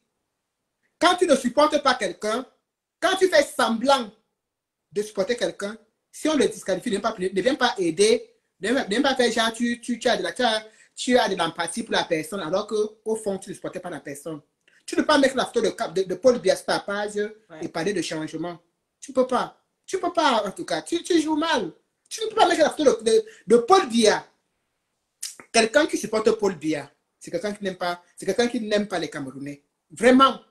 quand tu ne supportes pas quelqu'un, quand tu fais semblant de supporter quelqu'un, si on le disqualifie, ne viens pas aider, ne viens pas faire genre, tu as de l'empathie pour la personne, alors qu'au fond, tu ne supportais pas la personne. Tu ne peux pas mettre la photo de Paul Biya sur ta page et parler de changement. Tu ne peux pas. Tu ne peux pas, en tout cas. Tu joues mal. Tu ne peux pas mettre la photo de Paul Biya. Quelqu'un qui supporte Paul Biya, c'est quelqu'un qui n'aime pas les Camerounais. Vraiment.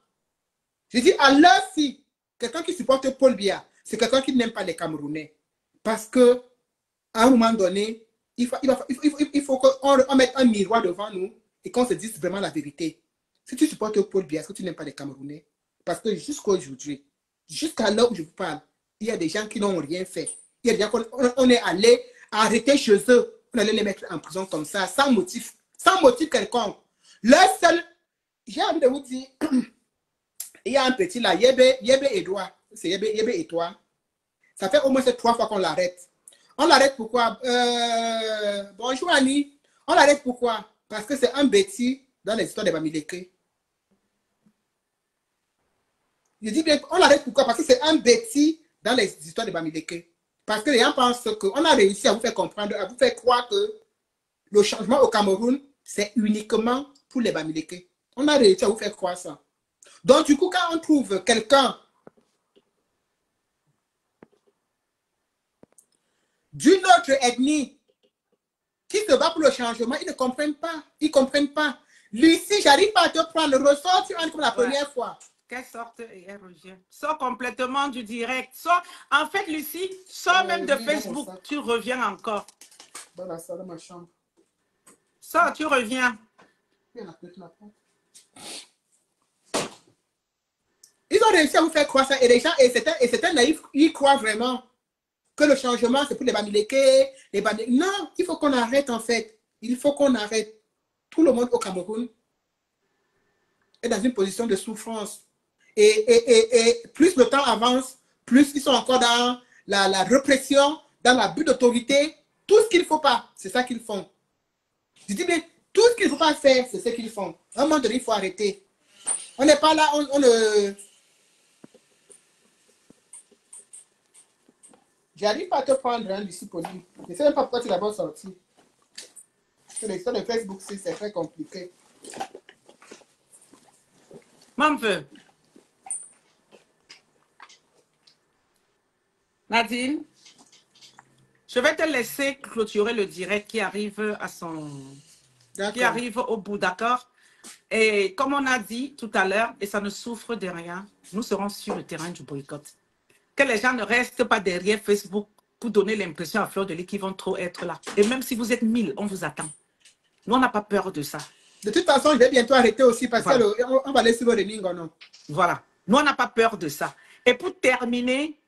Je dis à l'heure-ci, quelqu'un qui supporte Paul Biya, c'est quelqu'un qui n'aime pas les Camerounais. Parce que à un moment donné, il faut qu'on mette un miroir devant nous et qu'on se dise vraiment la vérité. Si tu supportes Paul Biya, est-ce que tu n'aimes pas les Camerounais? Parce que jusqu'à aujourd'hui, jusqu'à l'heure où je vous parle, il y a des gens qui n'ont rien fait. Il y a des gens qu'on est allé arrêter chez eux. On allait les mettre en prison comme ça, sans motif quelconque. Leur seul, j'ai envie de vous dire, il y a un petit là, Yébé Edouard. C'est Yébé Edouard. Ça fait au moins 3 fois qu'on l'arrête. On l'arrête pourquoi? Bonjour Annie. On l'arrête pourquoi? Parce que c'est un bêtis dans les histoires de Bamileke. Je dis bien, on l'arrête pourquoi? Parce que c'est un bêtis dans les histoires de Bamileke. Parce que les gens pensent qu'on a réussi à vous faire comprendre, à vous faire croire que le changement au Cameroun, c'est uniquement pour les Bamileke. On a réussi à vous faire croire ça. Donc, du coup, quand on trouve quelqu'un d'une autre ethnie qui se bat pour le changement, ils ne comprennent pas. Ils ne comprennent pas. Lucie, j'arrive pas à te prendre. Ressort, tu entres comme la première fois. Qu'elle sorte et elle revient. Sors complètement du direct. Sors. En fait, Lucie, sors même de Facebook. Tu reviens encore. Dans la salle de ma chambre. Sors, tu reviens. Ils ont réussi à vous faire croire ça. Et les gens, et certains naïfs, ils croient vraiment que le changement, c'est pour les Bamileke, Non, il faut qu'on arrête en fait. Il faut qu'on arrête. Tout le monde au Cameroun est dans une position de souffrance. Et plus le temps avance, plus ils sont encore dans la répression, dans l'abus d'autorité. Tout ce qu'il ne faut pas, c'est ça qu'ils font. Je dis bien, tout ce qu'il ne faut pas faire, c'est ce qu'ils font. À un moment donné, il faut arrêter. On n'est pas là, on ne... J'arrive pas à te prendre, hein, Lucie Pauline. Je ne sais même pas pourquoi tu l'as pas sorti. Parce que l'histoire de Facebook, c'est très compliqué. Mon peu. Nadine, je vais te laisser clôturer le direct qui arrive à qui arrive au bout, d'accord? Et comme on a dit tout à l'heure, et ça ne souffre de rien, nous serons sur le terrain du boycott. Que les gens ne restent pas derrière Facebook pour donner l'impression à Fleur de Lys qu'ils vont trop être là. Et même si vous êtes 1000, on vous attend. Nous, on n'a pas peur de ça. De toute façon, je vais bientôt arrêter aussi parce qu'on va laisser le running ou non. Voilà. Nous, on n'a pas peur de ça. Et pour terminer,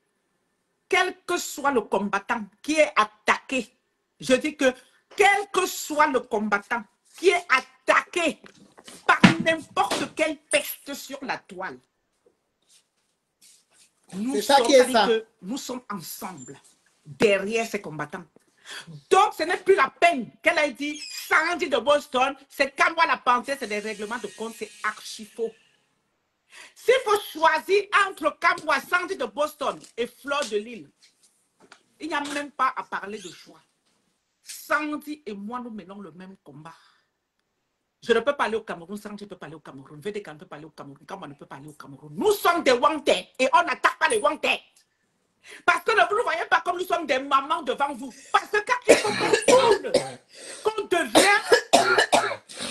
quel que soit le combattant qui est attaqué, je dis que quel que soit le combattant qui est attaqué par n'importe quelle peste sur la toile, nous sommes ensemble derrière ces combattants. Donc, ce n'est plus la peine qu'elle a dit Sandy de Boston, c'est Kamwa la pensée, c'est des règlements de compte, c'est archi faux. S'il faut choisir entre Kamwa, Sandy de Boston et Fleur de Lys, il n'y a même pas à parler de choix. Sandy et moi, nous menons le même combat. Je ne peux pas aller au Cameroun, Sandy ne peut pas aller au Cameroun, VDK ne peut pas aller au Cameroun, Kamwa ne peut pas aller au Cameroun. Nous sommes des wanted et on n'attaque pas les wanted. Parce que vous ne voyez pas comme nous sommes des mamans devant vous. Parce que quand il faut qu'on devient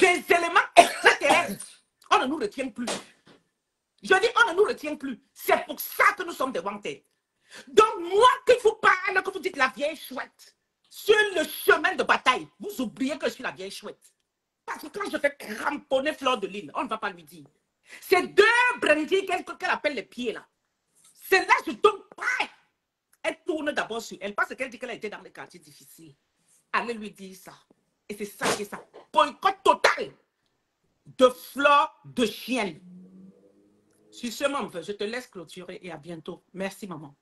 des éléments extraterrestres, on ne nous retient plus. Je dis, on ne nous retient plus. C'est pour ça que nous sommes des wanted. Donc, moi qui vous parle, que vous dites la vieille chouette, sur le chemin de bataille, vous oubliez que je suis la vieille chouette. Parce que quand je fais cramponner Fleur de Lys, on ne va pas lui dire. C'est 2 brindilles qu'elle appelle les pieds là. C'est là que je donne pas. Elle tourne d'abord sur elle parce qu'elle dit qu'elle a été dans les quartiers difficiles. Allez lui dire ça. Et c'est ça qui est ça. Boycott total de fleurs de chien. Sur ce, maman, je te laisse clôturer et à bientôt. Merci, maman.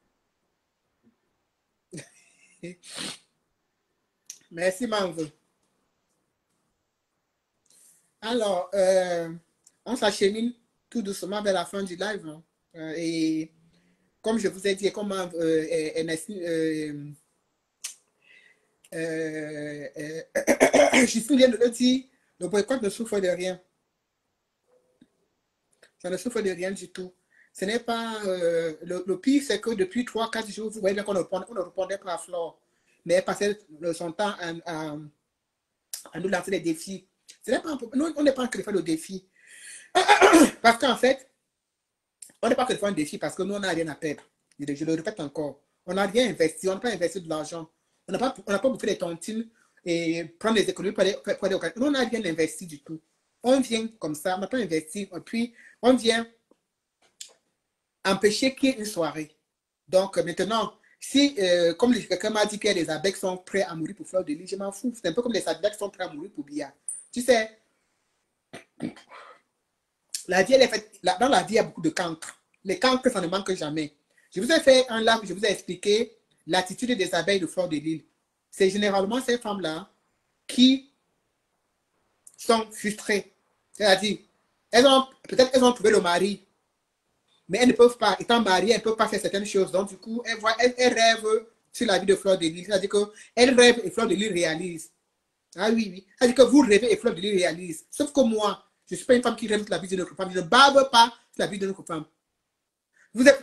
Merci, Manve. Alors, on s'achemine tout doucement vers la fin du live. Hein. Et comme je vous ai dit, comme Justine vient de le dire, le boycott ne souffre de rien. Ça ne souffre de rien du tout. Ce n'est pas... le pire, c'est que depuis 3-4 jours, vous voyez bien qu'on ne répondait pas à Flore. Mais elle passait son temps à nous lancer des défis. Nous, on n'est pas en train de faire le défi. Parce qu'en fait, on n'est pas en train de faire un défi parce que nous, on n'a rien à perdre. Je le répète encore. On n'a rien investi. On n'a pas investi de l'argent. On n'a pas bouffé des tontines et prendre des économies pour aller au Canada. Nous, on n'a rien investi du tout. On vient comme ça, on n'a pas investi. Et puis, on vient empêcher qu'il y ait une soirée. Donc, maintenant, si, comme quelqu'un m'a dit que les abeilles sont prêts à mourir pour Fleur de Lys, je m'en fous. C'est un peu comme les abeilles sont prêts à mourir pour Bia. Tu sais, la vie, elle est faite, dans la vie, il y a beaucoup de cancres. Les cancres, ça ne manque jamais. Je vous ai fait un live, je vous ai expliqué l'attitude des abeilles de Fleur de Lys. C'est généralement ces femmes-là qui sont frustrées. C'est-à-dire, peut-être elles ont trouvé le mari, mais elles ne peuvent pas, étant mariées, elles ne peuvent pas faire certaines choses. Donc, du coup, elles rêvent sur la vie de Fleur de Lys. C'est-à-dire qu'elles rêvent et Fleur de Lys réalise. Ah oui, oui. C'est-à-dire que vous rêvez et Fleur de Lys réalise. Sauf que moi, je ne suis pas une femme qui rêve sur la vie d'une autre femme. Je ne bave pas sur la vie d'une autre femme.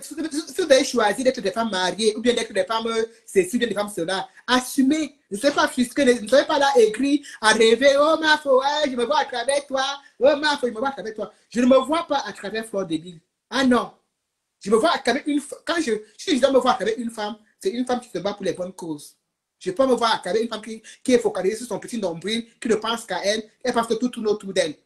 Si vous avez choisi d'être des femmes mariées ou bien d'être des femmes ceci, ou bien des femmes cela, assumez. Ne soyez pas frustrés, ne soyez pas là écrit à rêver. Oh ma foi, je me vois à travers toi. Oh ma foi, je me vois à travers toi. Je ne me vois pas à travers Fleur de Lys. Ah non. Je me vois à travers une femme. Si je dois me voir à travers une femme, c'est une femme qui se bat pour les bonnes causes. Je ne peux pas me voir à travers une femme qui est focalisée sur son petit nombril, qui ne pense qu'à elle, elle pense que tout tourne autour d'elle.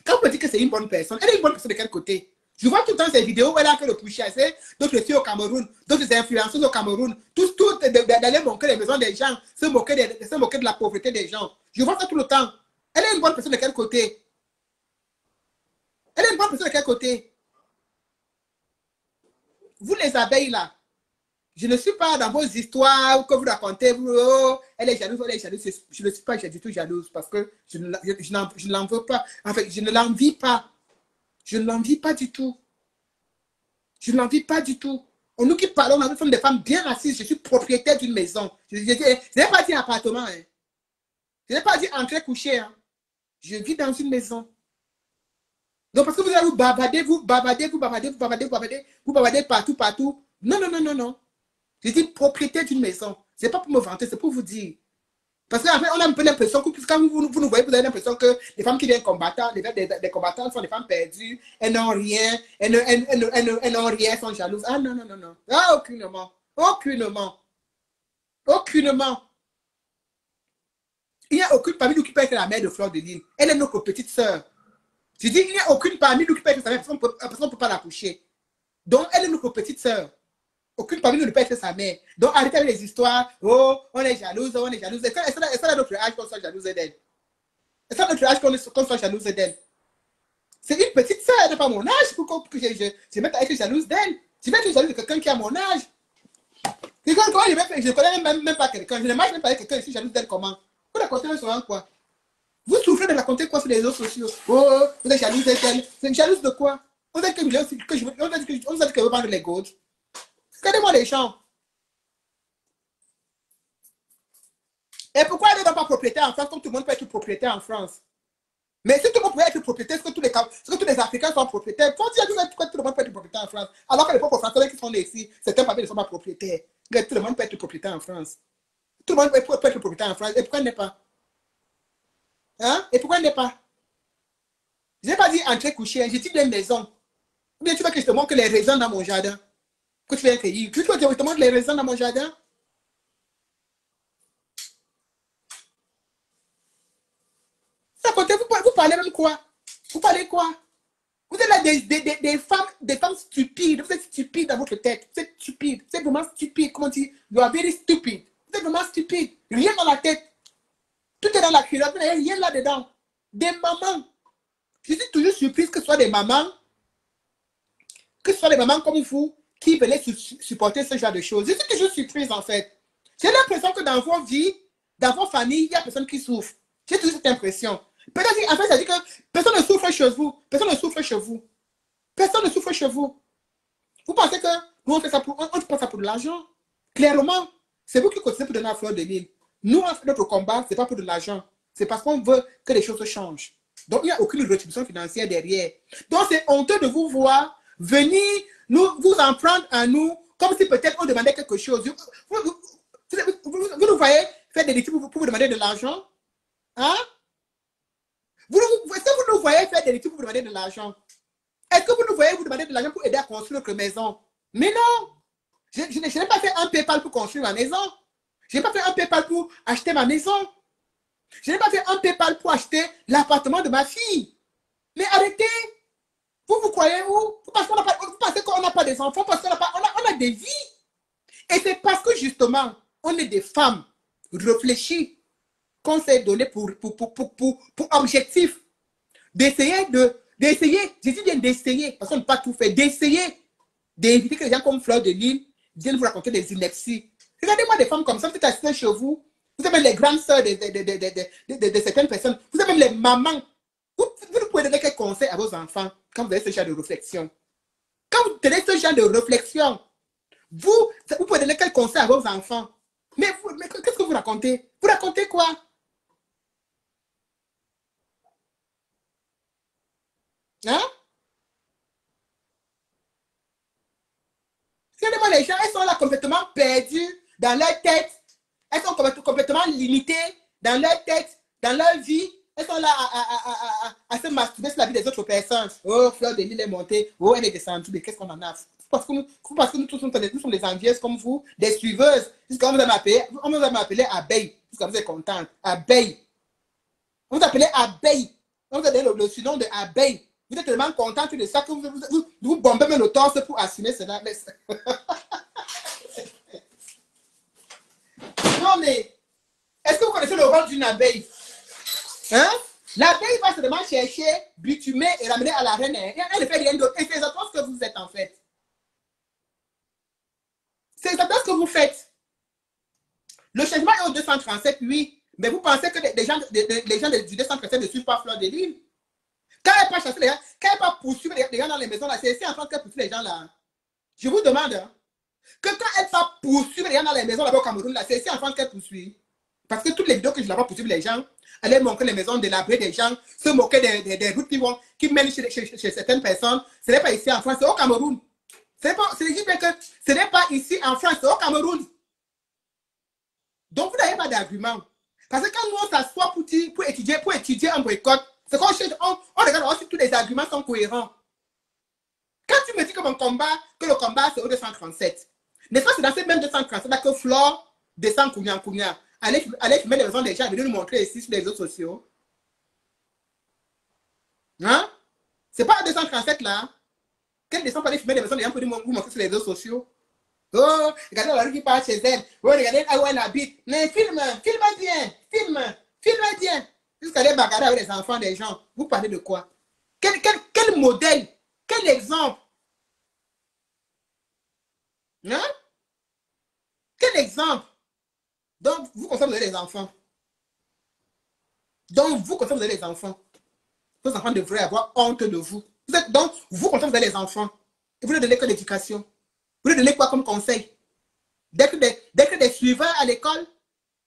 Quand on me dit que c'est une bonne personne, elle est une bonne personne de quel côté? Je vois tout le temps ces vidéos où elle a fait le pushassé, d'autres filles au Cameroun, d'autres influenceuses au Cameroun, tous d'aller moquer les maisons des gens, se moquer de la pauvreté des gens. Je vois ça tout le temps. Elle est une bonne personne de quel côté? Elle est une bonne personne de quel côté? Vous les abeilles là, je ne suis pas dans vos histoires que vous racontez, oh, elle est jalouse, elle est jalouse. Je ne suis pas du tout jalouse parce que je ne l'en veux pas. En fait, je ne l'envie pas. Je ne l'envie pas du tout. Je ne l'envie pas du tout. Nous qui parlons, nous sommes des femmes bien assises. Je suis propriétaire d'une maison. Je n'ai pas dit appartement. Hein. Je n'ai pas dit entrer coucher. Hein. Je vis dans une maison. Donc, parce que vous allez vous bavardez partout. Non, non, non, non, non. Je dis propriétaire d'une maison. Ce n'est pas pour me vanter, c'est pour vous dire. Parce qu'en fait, on a un peu l'impression que quand vous nous voyez, vous avez l'impression que les femmes qui viennent combattre, des combattants sont des femmes perdues, elles n'ont rien, elles n'ont rien, elles sont jalouses. Ah non, non, non, non. Ah, aucunement. Aucunement. Aucunement. Il n'y a aucune parmi nous qui peut être la mère de Fleur de Lys. Elle est notre petite sœur. Je dis, il n'y a aucune parmi nous qui peut être sa mère, parce qu'on ne peut pas la coucher. Donc, elle est notre petite sœur. Aucune parmi nous ne peut être sa mère. Donc, arrêtez avec les histoires. Oh, on est jalouse, on est jalouse. Est-ce à notre âge qu'on soit jalouse d'elle? Est-ce à notre âge qu'on soit jalouse d'elle? C'est une petite sœur, elle n'est pas mon âge pour que je mette à être jalouse d'elle. Je vais être jalouse de quelqu'un qui a mon âge. Je ne connais même pas quelqu'un. Je ne marche même pas avec quelqu'un, je suis jalouse d'elle comment? Vous racontez sur quoi? Vous souffrez de raconter quoi sur les réseaux sociaux? Oh, vous êtes jalouse d'elle. C'est jalouse de quoi? On a dit que je veux vendre les gouttes. Regardez-moi les gens. Et pourquoi elle n'est pas propriétaire en France comme tout le monde peut être propriétaire en France? Mais si tout le monde peut être propriétaire, est-ce que tous les Africains sont propriétaires? Faut dire pourquoi tout le monde peut être propriétaire en France? Alors que les pauvres Français qui sont nés ici, certains familles ne sont pas propriétaires. Tout le monde peut être propriétaire en France. Tout le monde peut être propriétaire en France. Et pourquoi elle n'est pas? Hein? Et pourquoi elle n'est pas? Je n'ai pas dit entrer coucher, j'ai dit bien maison. Ou bien tu veux que je te montre les raisins dans mon jardin? Que tu viens cueillir. Tu veux que je te montre les raisins dans mon jardin? Ça compte, vous parlez même quoi? Vous parlez quoi? Vous êtes là des femmes stupides. Vous êtes stupides dans votre tête. Vous êtes stupides. Vous êtes vraiment stupide. Comment dire? You are very stupid. Vous êtes vraiment stupide. Rien dans la tête. Tout est dans la culotte. Il n'y a rien là-dedans. Des mamans. Je suis toujours surprise que ce soit des mamans. Que ce soit des mamans comme vous qui veulent supporter ce genre de choses. Je suis toujours surprise en fait. J'ai l'impression que dans vos vies, dans vos familles, il n'y a personne qui souffre. J'ai toujours cette impression. Peut-être, en fait, ça dit que personne ne souffre chez vous. Personne ne souffre chez vous. Personne ne souffre chez vous. Vous pensez que nous, on fait ça pour, on fait ça pour de l'argent? Clairement, c'est vous qui continuez pour donner la fleur de l'île. Nous, on fait notre combat, ce n'est pas pour de l'argent. C'est parce qu'on veut que les choses changent. Donc, il n'y a aucune rétribution financière derrière. Donc, c'est honteux de vous voir venir vous en prendre à nous comme si peut-être on demandait quelque chose. Vous nous voyez faire des litiges pour vous demander de l'argent? Hein? Est-ce que vous nous voyez faire des litiges pour vous demander de l'argent? Est-ce que vous nous voyez vous demander de l'argent pour aider à construire notre maison? Mais non! Je n'ai pas fait un PayPal pour construire ma maison. Je n'ai pas fait un PayPal pour acheter ma maison. Je n'ai pas fait un PayPal pour acheter l'appartement de ma fille. Mais arrêtez! Vous croyez où? Vous pensez qu'on n'a pas des enfants, parce qu'on a des vies. Et c'est parce que justement, on est des femmes réfléchies qu'on s'est donné pour objectif d'essayer, je dis bien d'essayer, parce qu'on n'a pas tout fait, d'essayer d'éviter que les gens comme Fleur de Lille viennent vous raconter des inepties. Regardez-moi des femmes comme ça, vous êtes assises chez vous, vous avez les grandes sœurs de certaines personnes, vous avez les mamans. Vous pouvez donner quel conseil à vos enfants quand vous avez ce genre de réflexion? Quand vous tenez ce genre de réflexion, vous pouvez donner quel conseil à vos enfants? Mais qu'est-ce que vous racontez? Vous racontez quoi? Hein? Regardez-moi les gens, elles sont là complètement perdues dans leur tête. Elles sont complètement limitées dans leur tête, dans leur vie. Elles sont là à se masturber sur la vie des autres personnes. Oh, Fleur de Lille est montée. Oh, elle est descendue. Mais qu'est-ce qu'on en a? Parce que nous tous sommes des envieuses comme vous, des suiveuses. Jusqu'à on vous a appelé abeille. Jusqu'à vous êtes contente. Abeille. On vous appelez abeille. On vous a donné le surnom de abeille. Vous êtes tellement contente de ça que vous bombez même le torse pour assumer cela. Non, mais est-ce que vous connaissez le rôle d'une abeille? Hein? L'abeille va seulement chercher, bitumer et ramener à la reine. Elle ne fait rien d'autre. Et c'est exactement ce que vous êtes en fait. C'est exactement ce que vous faites. Le changement est au 237, oui. Mais vous pensez que les gens du 237 ne suivent pas Fleur de Lille? Quand elle ne pas chasser les gens, quand elle ne pas poursuivre les gens dans les maisons, c'est ici en France qu'elle poursuit les gens là. Je vous demande hein, que quand elle ne pas poursuivre les gens dans les maisons là-bas au Cameroun, c'est ici en France qu'elle poursuit. Parce que toutes les vidéos que je n'ai pas poursuivre les gens, aller montrer les maisons délabrées des gens, se moquer des routes qui mènent chez certaines personnes, ce n'est pas ici en France, c'est au Cameroun. Ce n'est pas ici en France, c'est au Cameroun. Donc vous n'avez pas d'argument. Parce que quand nous on s'assoit pour étudier un boycott, c'est qu'on on regarde aussi tous les arguments sont cohérents. Quand tu me dis que le combat c'est au 237, n'est-ce pas c'est dans ce même 237 là que Flore descend Kounia. Allez filmer les maisons des gens et venir nous montrer ici sur les réseaux sociaux. Hein? C'est pas à 237 là. Qu'elle descend pour aller filmer les maisons des gens pour vous montrer sur les réseaux sociaux. Oh, regardez la rue qui part chez elle. Oh, regardez où elle habite. Mais filme bien. Jusqu'à aller bagarrer avec les enfants des gens. Vous parlez de quoi? Quel modèle? Quel exemple? Hein? Quel exemple? Donc, vous, comme ça, vous avez des enfants. Vos enfants devraient avoir honte de vous. Donc, vous, comme ça, vous avez des enfants. Et vous ne donnez que l'éducation. Vous ne donnez quoi comme conseil? Dès que des suiveurs à l'école,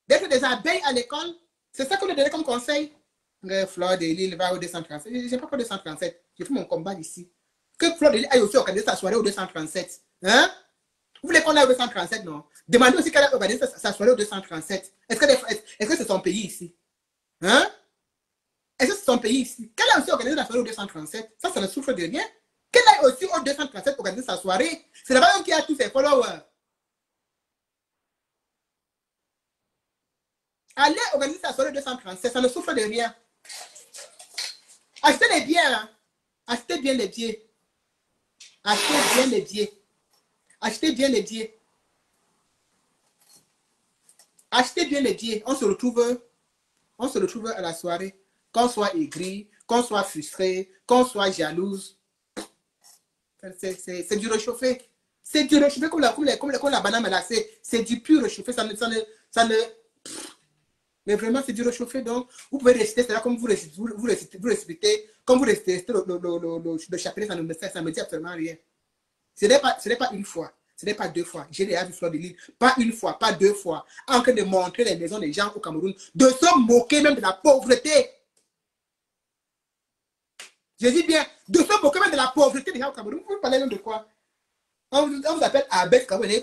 dès que des abeilles à l'école, c'est ça que vous ne donnez comme conseil? Fleur de Lille va au 237. Je n'ai pas au 237. J'ai fait mon combat ici. Que Fleur de Lille aille aussi organiser sa soirée au 237. Hein? Vous voulez qu'on aille au 237, non? Demandez aussi qu'elle a organisé sa soirée au 237. Est-ce que c'est son pays ici? Hein? Est-ce que c'est son pays ici? Qu'elle a aussi organisé la soirée au 237. Ça ne souffre de rien. Qu'elle aille aussi au 237 organiser sa soirée. C'est là-bas qui a tous ses followers. Allez organiser sa soirée au 237. Ça ne souffre de rien. Achetez les biens. Hein? Achetez bien les billets. Achetez bien les billets. Achetez bien les billets. Achetez bien les billets. On se retrouve à la soirée. Qu'on soit aigri, qu'on soit frustré, qu'on soit jalouse. C'est du réchauffé. C'est du réchauffé comme la banane là. C'est du pur réchauffé. Ça ne. Mais vraiment, c'est du réchauffé. Donc, vous pouvez réciter. C'est là comme vous récitez. Comme vous récitez le chapelet, ça me dit absolument rien. Ce n'est pas une fois. Ce n'est pas deux fois. J'ai déjà vu Fleur de Lys. Pas une fois, pas deux fois. En train de montrer les maisons des gens au Cameroun. De se moquer même de la pauvreté. Je dis bien, de se moquer même de la pauvreté des gens au Cameroun. Vous parlez même de quoi? On vous appelle abeille quand vous venez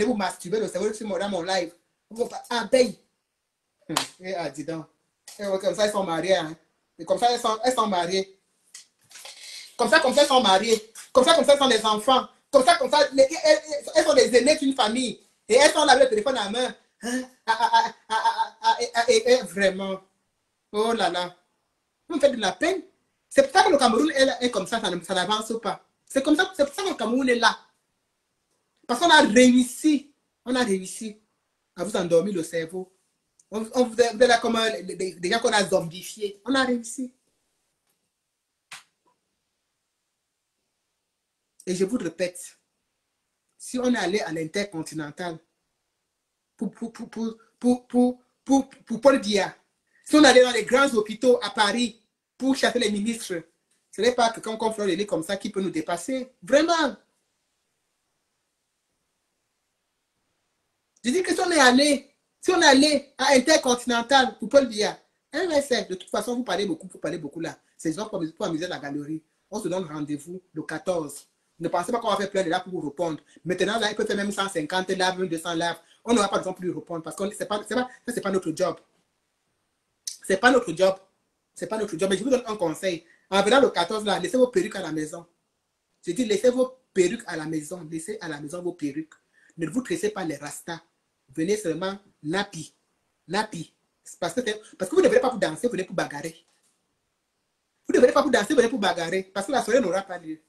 vous masturber le cerveau dans mon live. Vous appelez abeille. Dis donc. Comme ça, ils sont mariés. Hein. Et comme ça, elles sont mariées. Comme ça, elles sont mariées. Comme ça, elles sont des enfants. Comme ça, elles sont des aînés d'une famille. Et elles sont là avec le téléphone à la main. Vraiment. Oh là là. Vous me faites de la peine. C'est pour ça que le Cameroun est comme ça n'avance pas. C'est pour ça que le Cameroun est là. Parce qu'on a réussi. On a réussi à vous endormir le cerveau. Vous êtes là comme des gens qu'on a zombifiés. On a réussi. Et je vous répète, si on est allé à l'intercontinental pour Paul Biya, si on est allé dans les grands hôpitaux à Paris pour chasser les ministres, ce n'est pas que quand on fait les comme ça qui peut nous dépasser. Vraiment. Je dis que si on est allé à Intercontinental pour Paul Biya, de toute façon, vous parlez beaucoup là. C'est gens pour amuser la galerie. On se donne rendez-vous le 14. Ne pensez pas qu'on va faire plein de là pour vous répondre. Maintenant, là, il peut faire même 150 là, même 200 là. On n'aura pas besoin de lui répondre parce que ce n'est pas notre job. C'est pas notre job. C'est pas notre job. Mais je vous donne un conseil. En venant le 14 là, laissez vos perruques à la maison. Je dis, laissez vos perruques à la maison. Laissez à la maison vos perruques. Ne vous tressez pas les rastas. Venez seulement nappy. Nappy. Parce que vous ne devrez pas vous danser, venez pour bagarrer. Vous ne devrez pas vous danser, venez pour bagarrer. Parce que la soirée n'aura pas lieu.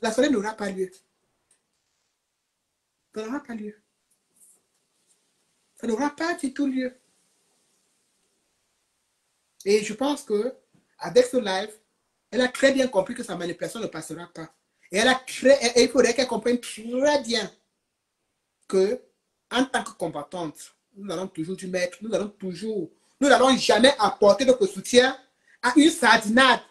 La soirée n'aura pas lieu. Ça n'aura pas lieu. Ça n'aura pas du tout lieu. Et je pense que avec ce live, elle a très bien compris que sa manipulation ne passera pas. Et il faudrait qu'elle comprenne très bien que, en tant que combattante, nous allons toujours du maître, nous n'allons jamais apporter notre soutien à une sardinade.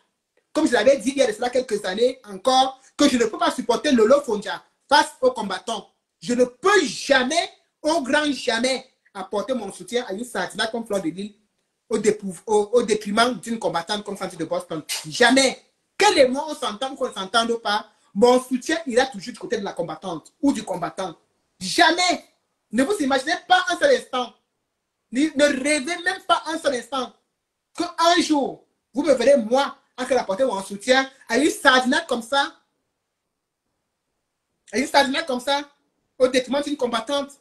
Comme je l'avais dit il y a de cela quelques années encore, que je ne peux pas supporter Lolo Fondia face aux combattants. Je ne peux jamais, au grand jamais, apporter mon soutien à une sardinade comme Fleur de Lys au détriment d'une combattante comme Sandy de Boston. Jamais. Quel est moi, on s'entend ou qu'on ne s'entende pas, mon soutien ira toujours du côté de la combattante ou du combattant. Jamais. Ne vous imaginez pas un seul instant. Ne rêvez même pas un seul instant qu'un jour, vous me verrez, moi, en train d'apporter mon soutien à une sardinade comme ça. À une sardinade comme ça, au détriment d'une combattante,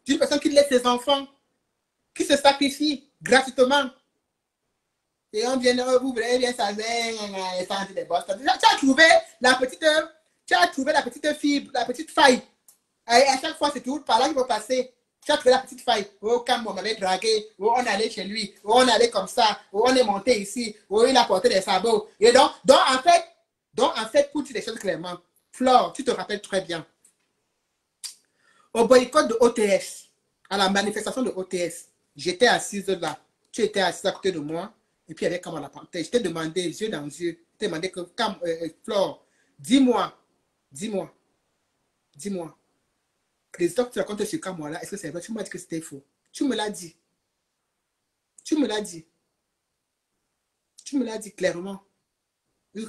d'une personne qui laisse ses enfants, qui se sacrifie gratuitement. Et on vient, vous verrez bien ça, Sandy de Boston. Tu as trouvé la petite fille, la petite faille. Et à chaque fois, c'est toujours par là qu'il faut passer. Tu as trouvé la petite faille. Oh, quand on m'avait dragué, oh, on allait chez lui, oh, on allait comme ça, oh, on est monté ici, oh, il a porté des sabots. Et donc en fait, pour dire les choses clairement, Flore, tu te rappelles très bien. Au boycott de OTS, à la manifestation de OTS, j'étais assise là. Tu étais assise à côté de moi. Et puis, avec Kamala Panthère, je t'ai demandé, yeux dans les yeux, je t'ai demandé que, Flore, dis-moi, les histoires que tu racontes sur Kamala, est-ce que c'est vrai? Tu m'as dit que c'était faux. Tu me l'as dit. Tu me l'as dit. Tu me l'as dit clairement. Tu en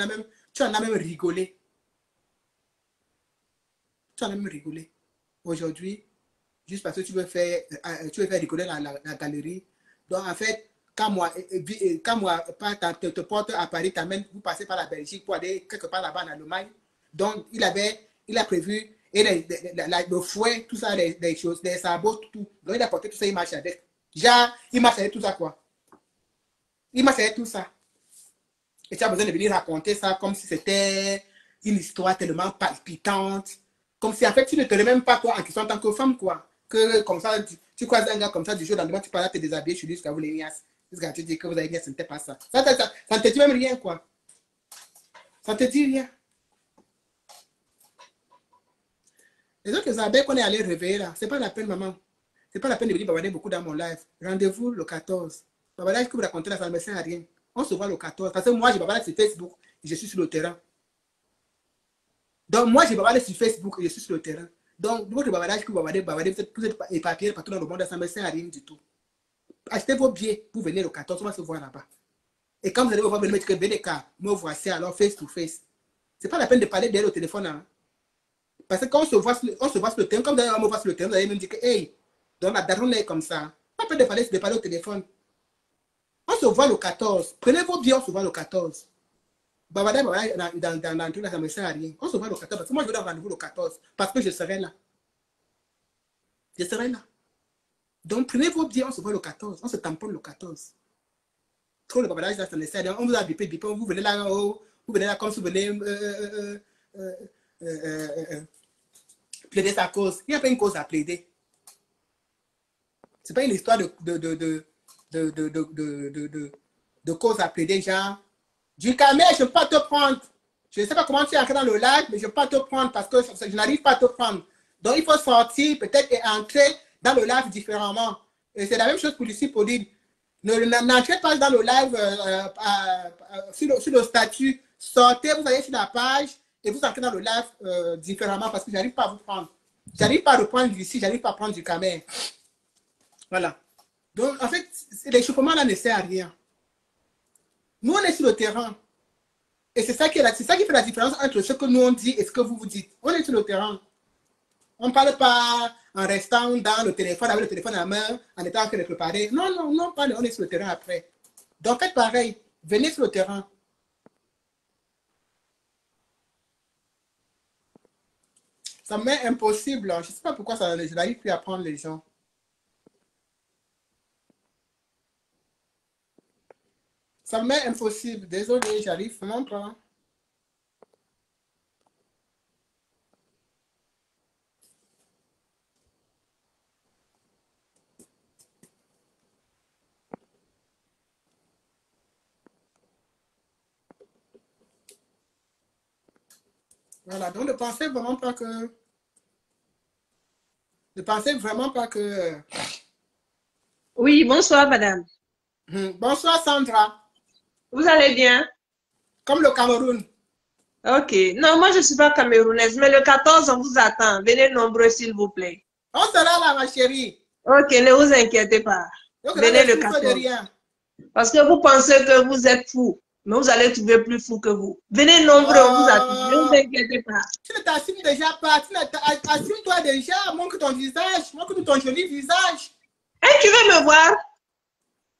as même rigolé. Tu en as même rigolé. Aujourd'hui, juste parce que tu veux faire rigoler la galerie. Donc, en fait, quand moi te porte à Paris, vous passez par la Belgique pour aller quelque part là-bas en Allemagne. Donc, il a prévu et le fouet, tout ça, les choses, les sabots, tout. Donc, il a porté tout ça, il marche avec. Genre, il marche avec tout ça, quoi. Il marche avec tout ça. Et tu as besoin de venir raconter ça comme si c'était une histoire tellement palpitante. Comme si en fait tu ne te remets même pas toi en question en tant que femme, quoi. Que comme ça, tu croises un gars comme ça du jour au lendemain, tu parles à te déshabiller chez lui jusqu'à vous les niasses. Jusqu'à te dire que vous avez niasse, ce n'était pas ça. Ça ne te dit même rien, quoi. Ça ne te dit rien. Les autres abeilles qu'on est allé réveiller là, c'est pas la peine, maman. C'est pas la peine de venir bavarder beaucoup dans mon live. Rendez-vous le 14. Bavardage que vous racontez là, ça ne me sert à rien. On se voit le 14. Parce que moi, je bavarde sur Facebook et je suis sur le terrain. Donc, moi, je bavarde sur Facebook et je suis sur le terrain. Donc, votre bavardage que vous bavardez, vous êtes éparpillés partout dans le monde, ça ne me sert à rien du tout. Achetez vos billets pour venir le 14, on va se voir là-bas. Et quand vous allez me voir, vous allez me dire que BDK, me voici alors face to face. C'est pas la peine de parler derrière au téléphone. Hein. Parce que quand on se voit sur le terrain, comme vous allez me voir sur le terrain, vous allez me dire que, hey, donc la daronne est comme ça. Pas la peine de parler au téléphone. On se voit le 14. Prenez vos billets, on se voit le 14. Bavada, dans tout là, ça ne me sert à rien. On se voit le 14. Parce que moi, je vais avoir rendez-vous le 14. Parce que je serai là. Je serai là. Donc, prenez vos billets, on se voit le 14. On se tamponne le 14. Trop le bavardage, ça ne sert à rien. On vous a bipé, vous venez là en haut. Vous venez là comme si vous venez plaider sa cause. Il n'y a pas une cause à plaider. Ce n'est pas une histoire de cause à plaider, genre. Du camé, je ne peux pas te prendre. Je ne sais pas comment tu es entré dans le live, mais je ne peux pas te prendre parce que je n'arrive pas à te prendre. Donc, il faut sortir peut-être et entrer dans le live différemment. Et c'est la même chose pour ici, Pauline. N'entrez pas dans le live sur le statut. Sortez, vous allez sur la page et vous entrez dans le live différemment parce que je n'arrive pas à vous prendre. Je n'arrive pas à reprendre ici, je n'arrive pas à prendre du camé. Voilà. Donc, en fait, l'échauffement là ne sert à rien. Nous, on est sur le terrain. Et c'est ça qui fait la différence entre ce que nous on dit et ce que vous vous dites. On est sur le terrain. On ne parle pas en restant dans le téléphone, avec le téléphone à la main, en étant en train de préparer. Non, on est sur le terrain après. Donc, faites pareil. Venez sur le terrain. Ça m'est impossible. Je ne sais pas pourquoi je n'arrive plus à prendre les gens. Ça m'est impossible. Désolé, j'arrive vraiment pas. Voilà, donc ne pensez vraiment pas que... Ne pensez vraiment pas que... Oui, bonsoir, madame. Bonsoir, Sandra. Vous allez bien? Comme le Cameroun. Ok. Non, moi, je ne suis pas camerounaise, mais le 14, on vous attend. Venez nombreux, s'il vous plaît. On sera là, ma chérie. Ok, ne vous inquiétez pas. Donc, Venez le 14. Parce que vous pensez que vous êtes fou, mais vous allez trouver plus fou que vous. Venez nombreux, on vous attend. Ne vous inquiétez pas. Tu ne t'assumes déjà pas. Assume-toi déjà. Montre ton visage. Montre ton joli visage. Hey, tu veux me voir?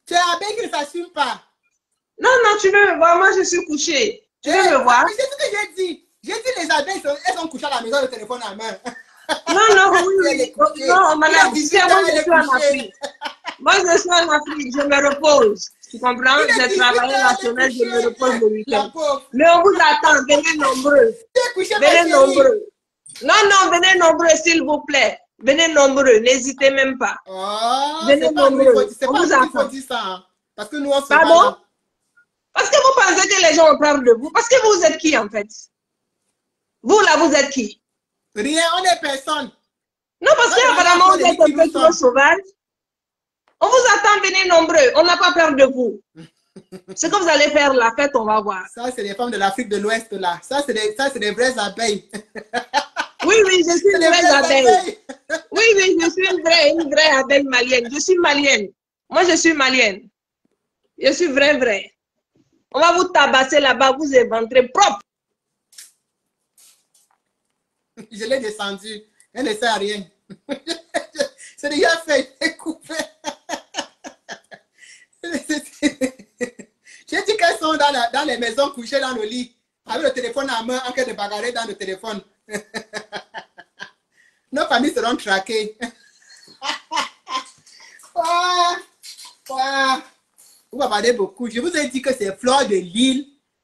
Tu es abeille qui ne s'assume pas. Non, tu veux me voir. Moi, je suis couchée. Tu veux me voir? C'est ce que j'ai dit. J'ai dit les abeilles, elles sont couchées à la maison, le téléphone à la main. Non, oui. Non, madame, moi, je suis en Afrique. Moi, je suis en Afrique. Je me repose. Tu comprends? J'ai travaillé la semaine, je me repose le week-end. Mais on vous attend. Venez nombreux. Venez nombreux. Non, venez nombreux, s'il vous plaît. Venez nombreux. N'hésitez même pas. Venez nombreux. C'est pas qu'il faut dire ça. Hein. Parce que nous, on se Pardon? Parce que vous pensez que les gens ont peur de vous. Parce que vous êtes qui, en fait? Vous, là, vous êtes qui? Rien, on est personne. Non, parce qu'apparemment, vous êtes un peu trop sauvage. On vous attend, venez nombreux. On n'a pas peur de vous. Ce que vous allez faire, la fête, on va voir. Ça, c'est les femmes de l'Afrique de l'Ouest, là. Ça, c'est des vraies abeilles. Oui, je suis une vraie abeille. Oui, je suis une vraie abeille malienne. Je suis malienne. Moi, je suis malienne. Je suis vraie. On va vous tabasser là-bas, vous éventrez propre. Je l'ai descendu. Elle ne sert à rien. C'est déjà fait. C'est coupé. J'ai dit qu'elles sont dans les maisons couchées dans le lit, avec le téléphone à main, en train de bagarrer dans le téléphone. Nos familles seront traquées. Vous m'avez beaucoup. Je vous ai dit que c'est Fleur de Lille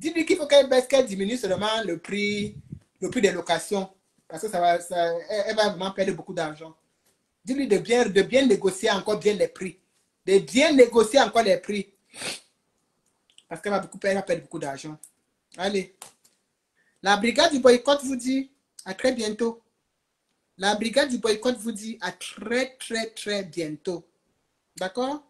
Dis-lui qu'il faut qu'elle diminue seulement le prix des locations. Parce que elle va vraiment perdre beaucoup d'argent. Dis-lui de bien négocier encore bien les prix. De bien négocier encore les prix. Parce qu'elle va perdre beaucoup d'argent. Allez. La brigade du boycott vous dit à très bientôt. La brigade du boycott vous dit à très bientôt. D'accord?